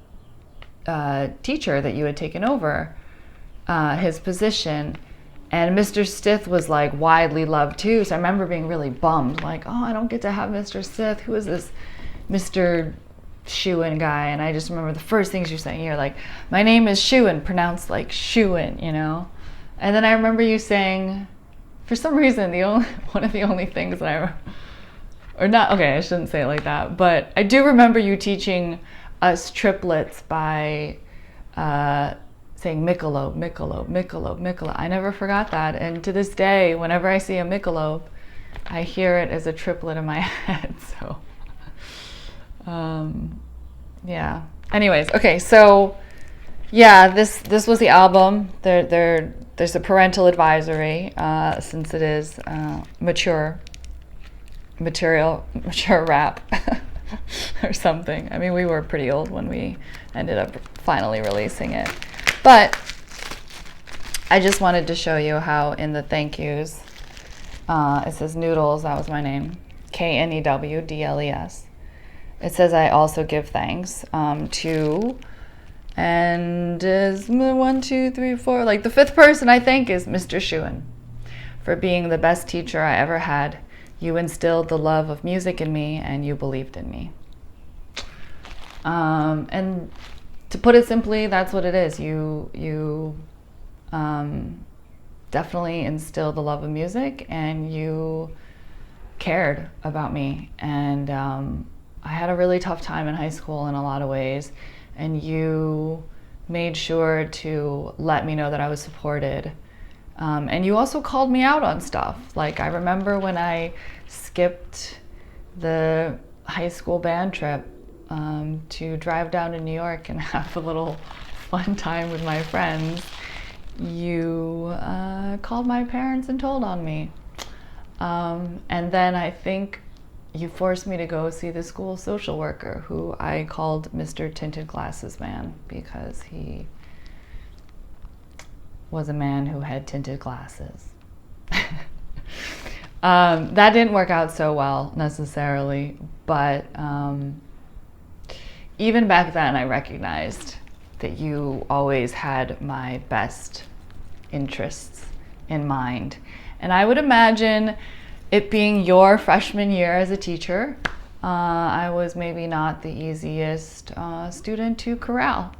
teacher that you had taken over his position. And Mr. Stith was widely loved too. So I remember being really bummed, oh, I don't get to have Mr. Stith. Who is this Mr. Shewan guy? And I just remember the first things you're saying, you're like, my name is Shewan, pronounced like Shewan, And then I remember you saying, for some reason, one of the only things that I shouldn't say it like that, but I do remember you teaching us triplets by saying Michelob, Michelob, Michelob, Michelob. I never forgot that. And to this day, whenever I see a Michelob, I hear it as a triplet in my head. So, yeah. Anyways, okay, so yeah, this was the album. There's a parental advisory since it is mature rap or something. I mean, we were pretty old when we ended up finally releasing it. But I just wanted to show you how in the thank yous, it says Noodles, that was my name, KNEWDLES. It says I also give thanks to, and is 1, 2, 3, 4, the fifth person I think is Mr. Shewan, for being the best teacher I ever had. You instilled the love of music in me, and you believed in me. And to put it simply, that's what it is. You definitely instilled the love of music, and you cared about me. And I had a really tough time in high school in a lot of ways, and you made sure to let me know that I was supported. And you also called me out on stuff. Like, I remember when I skipped the high school band trip to drive down to New York and have a little fun time with my friends, you called my parents and told on me. And then I think you forced me to go see the school social worker, who I called Mr. Tinted Glasses Man, because he was a man who had tinted glasses. That didn't work out so well necessarily, but even back then I recognized that you always had my best interests in mind. And I would imagine it being your freshman year as a teacher, I was maybe not the easiest student to corral.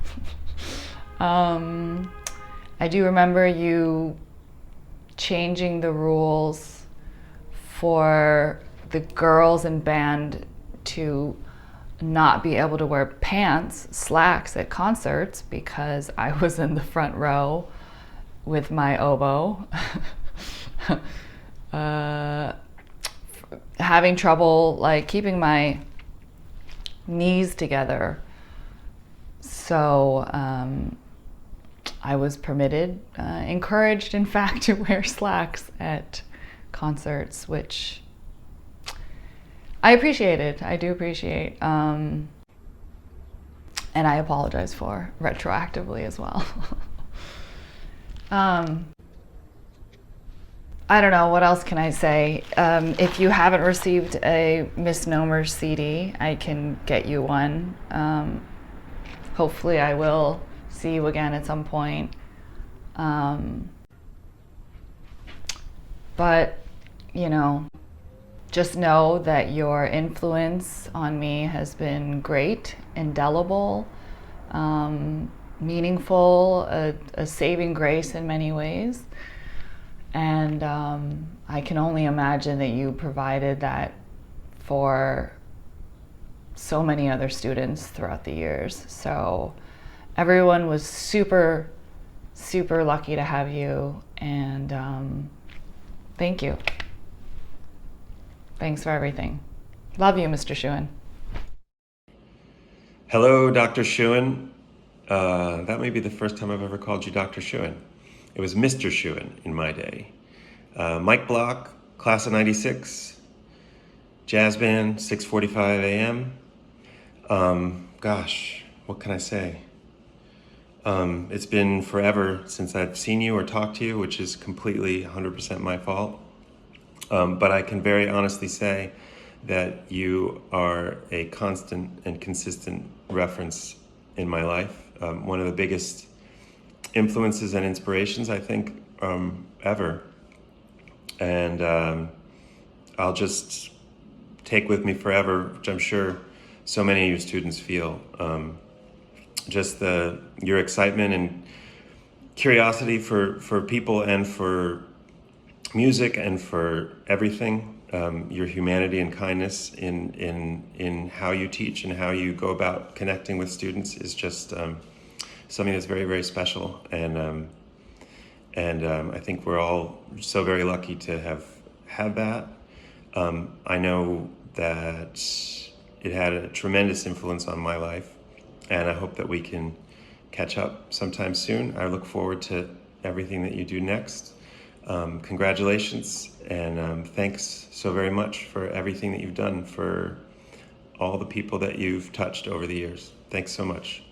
I do remember you changing the rules for the girls in band to not be able to wear pants, slacks at concerts, because I was in the front row with my oboe. Having trouble like keeping my knees together. So I was permitted, encouraged in fact, to wear slacks at concerts, which I appreciated. I do appreciate. And I apologize for retroactively as well. I don't know, what else can I say? If you haven't received a Misnomer CD, I can get you one. Hopefully I will see you again at some point. But, you know, just know that your influence on me has been great, indelible, meaningful, a saving grace in many ways. And I can only imagine that you provided that for so many other students throughout the years. So everyone was super, super lucky to have you, and thank you. Thanks for everything. Love you, Mr. Shewan. Hello, Dr. Shewan. That may be the first time I've ever called you Dr. Shewan. It was Mr. Shewan in my day. Mike Block, class of 96, jazz band, 6:45 a.m. Gosh, what can I say? It's been forever since I've seen you or talked to you, which is completely 100% my fault. But I can very honestly say that you are a constant and consistent reference in my life. One of the biggest influences and inspirations, I think, ever. And I'll just take with me forever, which I'm sure so many of you students feel, just your excitement and curiosity for people and for music and for everything. Your humanity and kindness in how you teach and how you go about connecting with students is just something that's very, very special. And I think we're all so very lucky to have had that. I know that it had a tremendous influence on my life, and I hope that we can catch up sometime soon. I look forward to everything that you do next. Congratulations, and thanks so very much for everything that you've done for all the people that you've touched over the years. Thanks so much.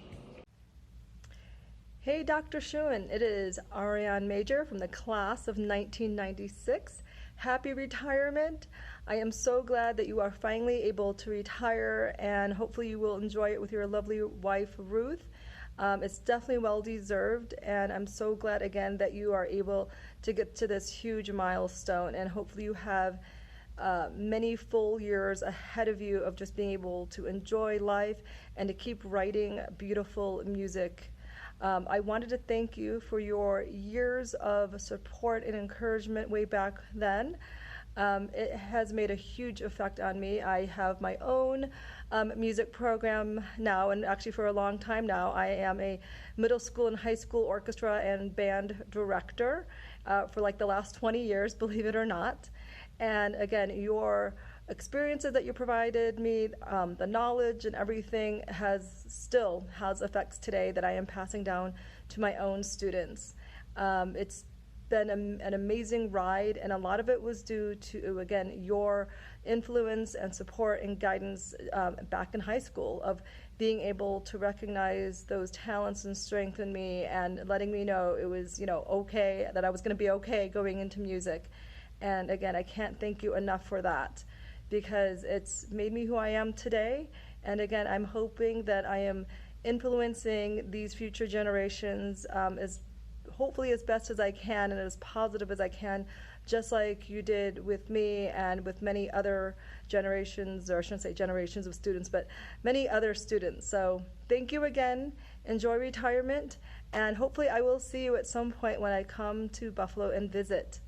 Hey, Dr. Shewan, it is Ariane Major from the class of 1996. Happy retirement. I am so glad that you are finally able to retire, and hopefully you will enjoy it with your lovely wife, Ruth. It's definitely well deserved, and I'm so glad again that you are able to get to this huge milestone, and hopefully you have many full years ahead of you of just being able to enjoy life and to keep writing beautiful music. I wanted to thank you for your years of support and encouragement way back then. It has made a huge effect on me. I have my own music program now, and actually for a long time now, I am a middle school and high school orchestra and band director for like the last 20 years, believe it or not. And again, your experiences that you provided me, the knowledge and everything still has effects today that I am passing down to my own students. It's been an amazing ride, and a lot of it was due to, again, your influence and support and guidance back in high school, of being able to recognize those talents and strength in me and letting me know it was, okay, that I was going to be okay going into music. And again, I can't thank you enough for that, because it's made me who I am today. And again, I'm hoping that I am influencing these future generations hopefully as best as I can and as positive as I can, just like you did with me and with many other generations, or I shouldn't say generations of students, but many other students. So thank you again. Enjoy retirement, and hopefully I will see you at some point when I come to Buffalo and visit.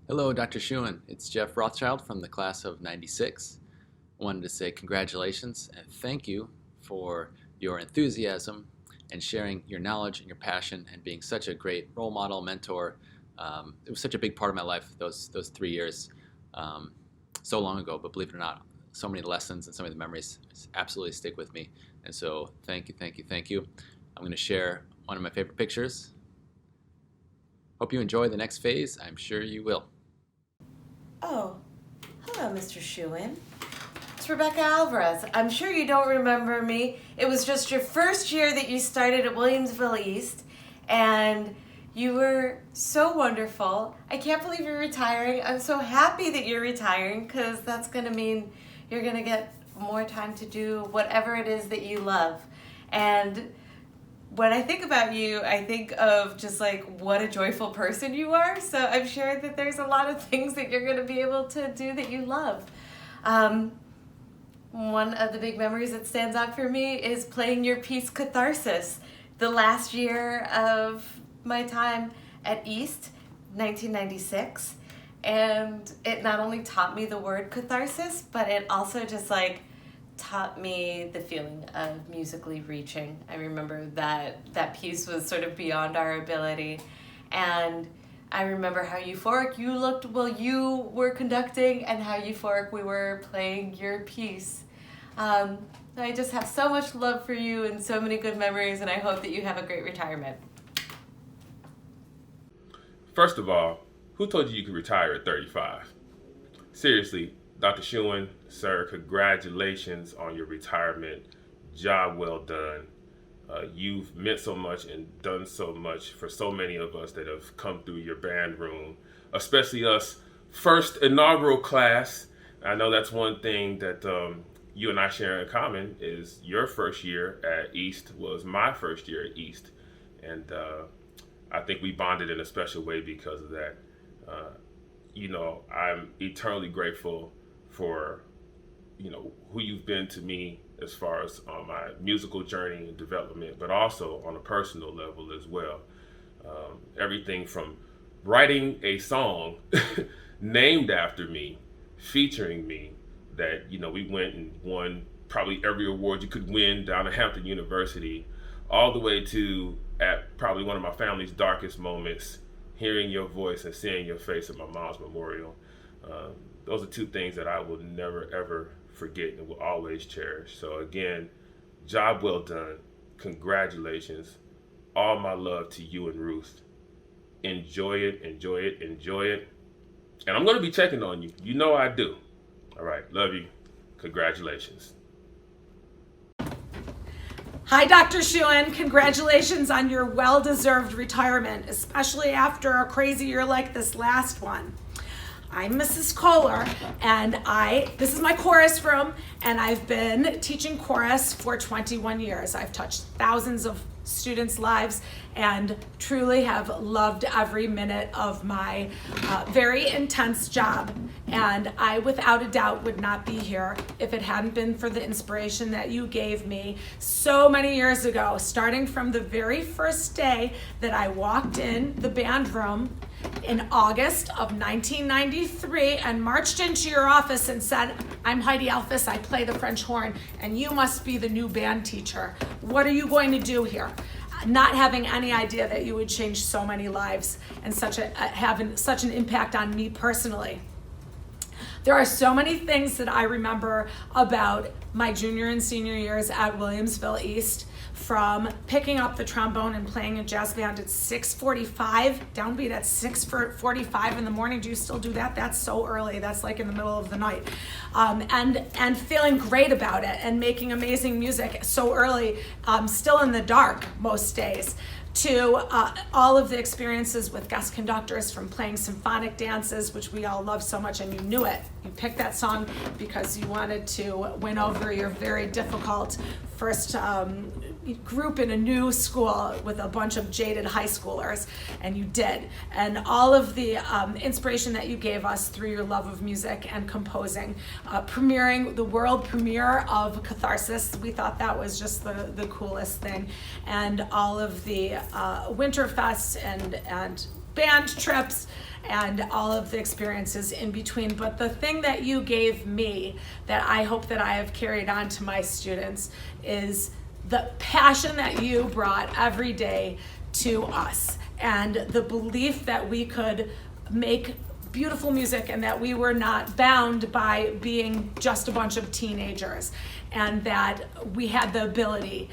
Hello, Dr. Shewan. It's Jeff Rothschild from the class of 96. I wanted to say congratulations and thank you for your enthusiasm and sharing your knowledge and your passion and being such a great role model, mentor. It was such a big part of my life, those 3 years, so long ago, but believe it or not, so many lessons and so many memories absolutely stick with me. And so thank you, thank you, thank you. I'm going to share one of my favorite pictures. Hope you enjoy the next phase. I'm sure you will. Oh, hello, Mr. Shewan. It's Rebecca Alvarez. I'm sure you don't remember me. It was just your first year that you started at Williamsville East, and you were so wonderful. I can't believe you're retiring. I'm so happy that you're retiring, because that's going to mean you're going to get more time to do whatever it is that you love. And when I think about you, I think of just like what a joyful person you are. So I'm sure that there's a lot of things that you're going to be able to do that you love. One of the big memories that stands out for me is playing your piece Catharsis the last year of my time at East, 1996. And it not only taught me the word catharsis, but it also just like taught me the feeling of musically reaching. I remember that piece was sort of beyond our ability. And I remember how euphoric you looked while you were conducting and how euphoric we were playing your piece. I just have so much love for you and so many good memories, and I hope that you have a great retirement. First of all, who told you you could retire at 35? Seriously, Dr. Shewan, sir, congratulations on your retirement. Job well done. You've meant so much and done so much for so many of us that have come through your band room, especially us, first inaugural class. I know that's one thing that you and I share in common, is your first year at East was my first year at East. And I think we bonded in a special way because of that. I'm eternally grateful for, who you've been to me as far as on my musical journey and development, but also on a personal level as well. Everything from writing a song named after me, featuring me, that, we went and won probably every award you could win down at Hampton University, all the way to, at probably one of my family's darkest moments, hearing your voice and seeing your face at my mom's memorial. Those are two things that I will never, ever forget and will always cherish. So again, job well done. Congratulations. All my love to you and Ruth. Enjoy it, enjoy it, enjoy it. And I'm going to be checking on you. You know I do. All right, love you. Congratulations. Hi, Dr. Shewan. Congratulations on your well-deserved retirement, especially after a crazy year like this last one. I'm Mrs. Kohler, and this is my chorus room, and I've been teaching chorus for 21 years. I've touched thousands of students' lives and truly have loved every minute of my very intense job. And I, without a doubt, would not be here if it hadn't been for the inspiration that you gave me so many years ago, starting from the very first day that I walked in the band room in August of 1993 and marched into your office and said, "I'm Heidi Alphys, I play the French horn, and you must be the new band teacher. What are you going to do here?" Not having any idea that you would change so many lives and having such an impact on me personally. There are so many things that I remember about my junior and senior years at Williamsville East, from picking up the trombone and playing a jazz band at 6:45, downbeat at 6:45 in the morning. Do you still do that? That's so early. That's like in the middle of the night. And feeling great about it and making amazing music so early, still in the dark most days, to all of the experiences with guest conductors, from playing symphonic dances, which we all love so much, and you knew it. You picked that song because you wanted to win over your very difficult first group in a new school with a bunch of jaded high schoolers, and you did. And all of the inspiration that you gave us through your love of music and composing, premiering the world premiere of Catharsis, we thought that was just the coolest thing. And all of the Winterfests and band trips and all of the experiences in between. But the thing that you gave me that I hope that I have carried on to my students is the passion that you brought every day to us, and the belief that we could make beautiful music and that we were not bound by being just a bunch of teenagers, and that we had the ability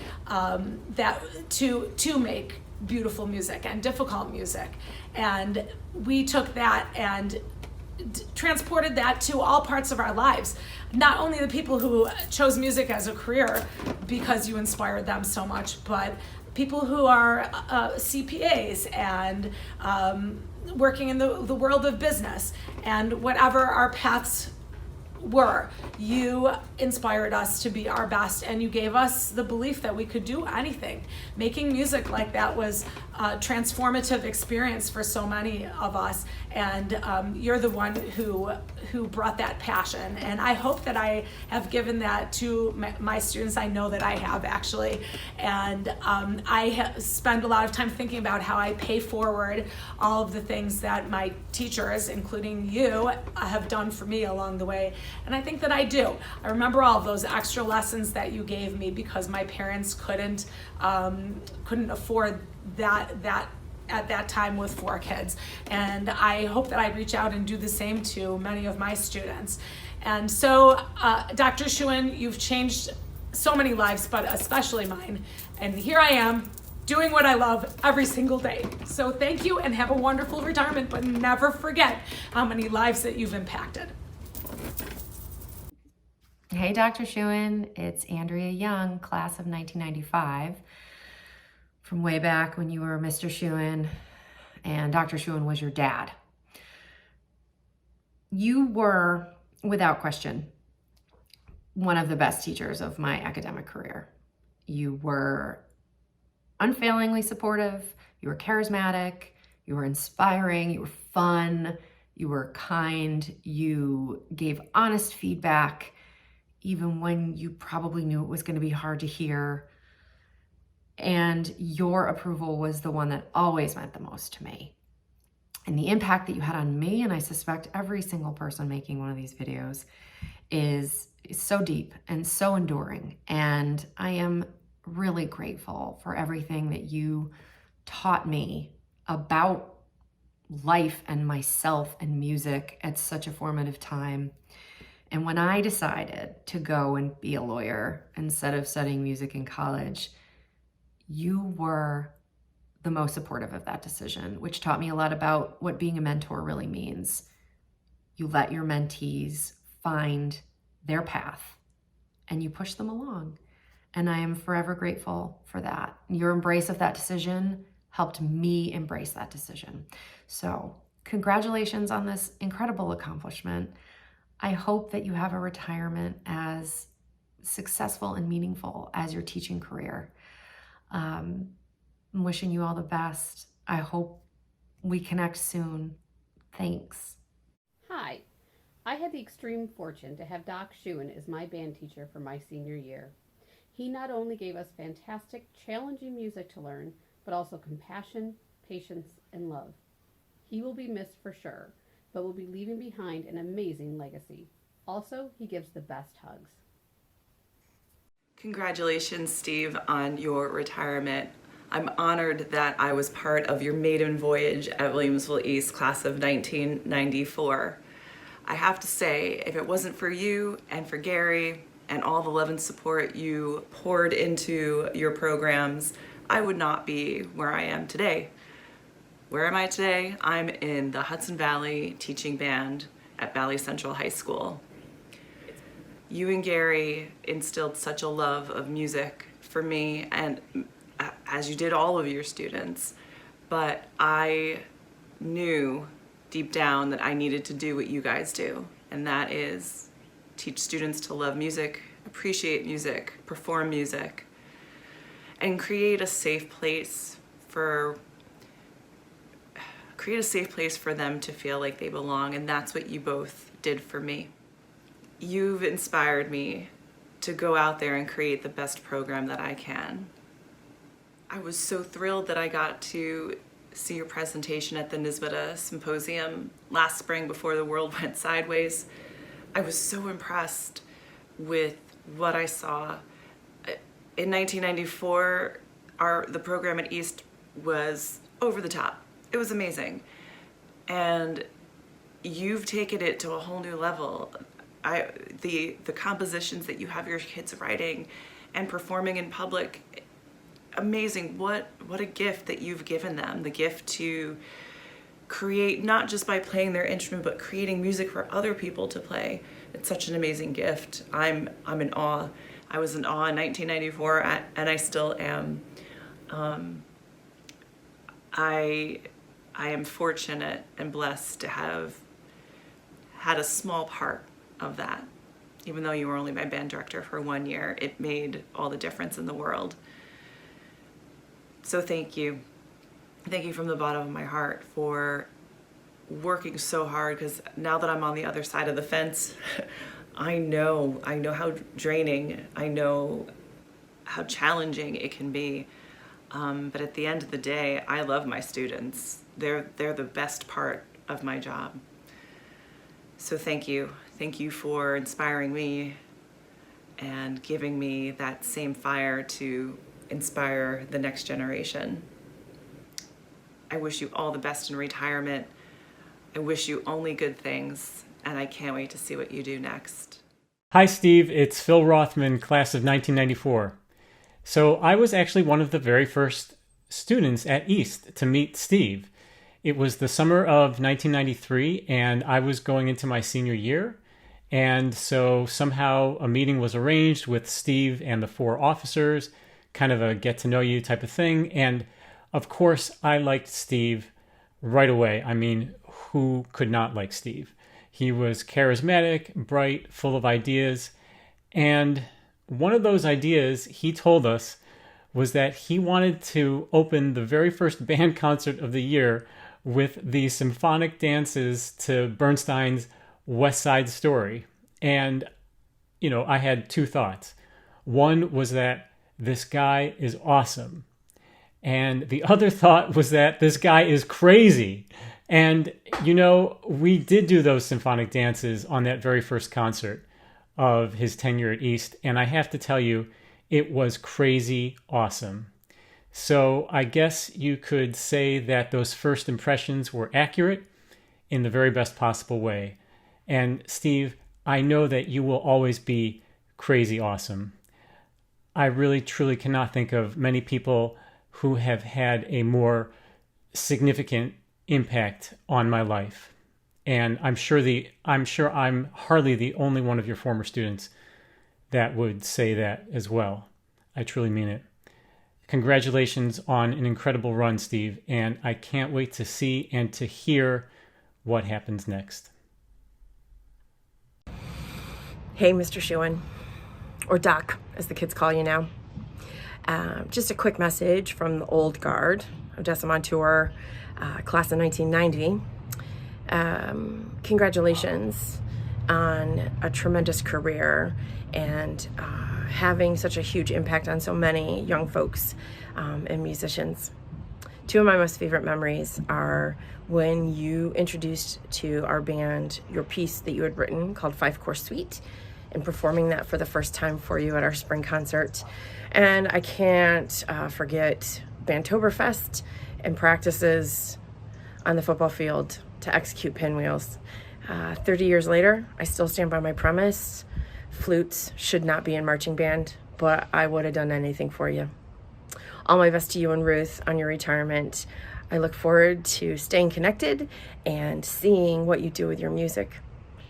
to make beautiful music and difficult music. And we took that and transported that to all parts of our lives. Not only the people who chose music as a career because you inspired them so much, but people who are CPAs and working in the world of business, and whatever our paths were, you inspired us to be our best, and you gave us the belief that we could do anything. Making music like that was a transformative experience for so many of us, and you're the one who brought that passion. And I hope that I have given that to my students. I know that I have, actually. And I spend a lot of time thinking about how I pay forward all of the things that my teachers, including you, have done for me along the way. And I think that I do. I remember all of those extra lessons that you gave me because my parents couldn't afford that at that time with 4 kids. And I hope that I reach out and do the same to many of my students. And so, Dr. Shewan, you've changed so many lives, but especially mine. And here I am, doing what I love every single day. So thank you, and have a wonderful retirement, but never forget how many lives that you've impacted. Hey, Dr. Shewan, it's Andrea Young, class of 1995. From way back when you were Mr. Shewan and Dr. Shewan was your dad. You were, without question, one of the best teachers of my academic career. You were unfailingly supportive, you were charismatic, you were inspiring, you were fun, you were kind, you gave honest feedback, even when you probably knew it was going to be hard to hear. And your approval was the one that always meant the most to me. And the impact that you had on me, and I suspect every single person making one of these videos, is so deep and so enduring. And I am really grateful for everything that you taught me about life and myself and music at such a formative time. And when I decided to go and be a lawyer instead of studying music in college, you were the most supportive of that decision, which taught me a lot about what being a mentor really means. You let your mentees find their path and you push them along. And I am forever grateful for that. Your embrace of that decision helped me embrace that decision. So congratulations on this incredible accomplishment. I hope that you have a retirement as successful and meaningful as your teaching career. I'm wishing you all the best. I hope we connect soon. Thanks. Hi, I had the extreme fortune to have Doc Shewan as my band teacher for my senior year. He not only gave us fantastic, challenging music to learn, but also compassion, patience, and love. He will be missed for sure, but will be leaving behind an amazing legacy. Also, he gives the best hugs. Congratulations, Steve, on your retirement. I'm honored that I was part of your maiden voyage at Williamsville East, class of 1994. I have to say, if it wasn't for you and for Gary and all the love and support you poured into your programs, I would not be where I am today. Where am I today? I'm in the Hudson Valley teaching band at Valley Central High School. You and Gary instilled such a love of music for me, and as you did all of your students, but I knew deep down that I needed to do what you guys do, and that is teach students to love music, appreciate music, perform music, and create a safe place for them to feel like they belong, and that's what you both did for me. You've inspired me to go out there and create the best program that I can. I was so thrilled that I got to see your presentation at the Nisbeta Symposium last spring before the world went sideways. I was so impressed with what I saw. In 1994, the program at East was over the top. It was amazing. And you've taken it to a whole new level. The compositions that you have your kids writing and performing in public, amazing. What a gift that you've given them, the gift to create, not just by playing their instrument, but creating music for other people to play. It's such an amazing gift. I'm in awe. I was in awe in 1994, and I still am. I am fortunate and blessed to have had a small part of that. Even though you were only my band director for 1 year, it made all the difference in the world. So thank you. Thank you from the bottom of my heart for working so hard, because now that I'm on the other side of the fence, I know how draining, I know how challenging it can be. But at the end of the day, I love my students. They're the best part of my job. So thank you. Thank you for inspiring me and giving me that same fire to inspire the next generation. I wish you all the best in retirement. I wish you only good things, and I can't wait to see what you do next. Hi, Steve. It's Phil Rothman, class of 1994. So I was actually one of the very first students at East to meet Steve. It was the summer of 1993, and I was going into my senior year. And so somehow a meeting was arranged with Steve and the 4 officers, kind of a get-to-know-you type of thing. And of course, I liked Steve right away. I mean, who could not like Steve? He was charismatic, bright, full of ideas. And one of those ideas he told us was that he wanted to open the very first band concert of the year with the symphonic dances to Bernstein's West Side Story. And, you know, I had 2 thoughts. One was that this guy is awesome. And the other thought was that this guy is crazy. And, you know, we did do those symphonic dances on that very first concert of his tenure at East. And I have to tell you, it was crazy awesome. So I guess you could say that those first impressions were accurate in the very best possible way. And Steve, I know that you will always be crazy awesome. I really, truly cannot think of many people who have had a more significant impact on my life. And I'm sure I'm hardly the only one of your former students that would say that as well. I truly mean it. Congratulations on an incredible run, Steve, and I can't wait to see and to hear what happens next. Hey, Mr. Shewan, or Doc, as the kids call you now. Just a quick message from the old guard, Odessa Montour, class of 1990. Congratulations on a tremendous career and having such a huge impact on so many young folks and musicians. Two of my most favorite memories are when you introduced to our band your piece that you had written called 5-Course Suite, and performing that for the first time for you at our spring concert. And I can't forget Bandtoberfest and practices on the football field to execute Pinwheels. 30 years later, I still stand by my premise. Flutes should not be in marching band, but I would have done anything for you. All my best to you and Ruth on your retirement. I look forward to staying connected and seeing what you do with your music.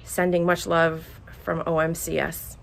Sending much love from OMCS.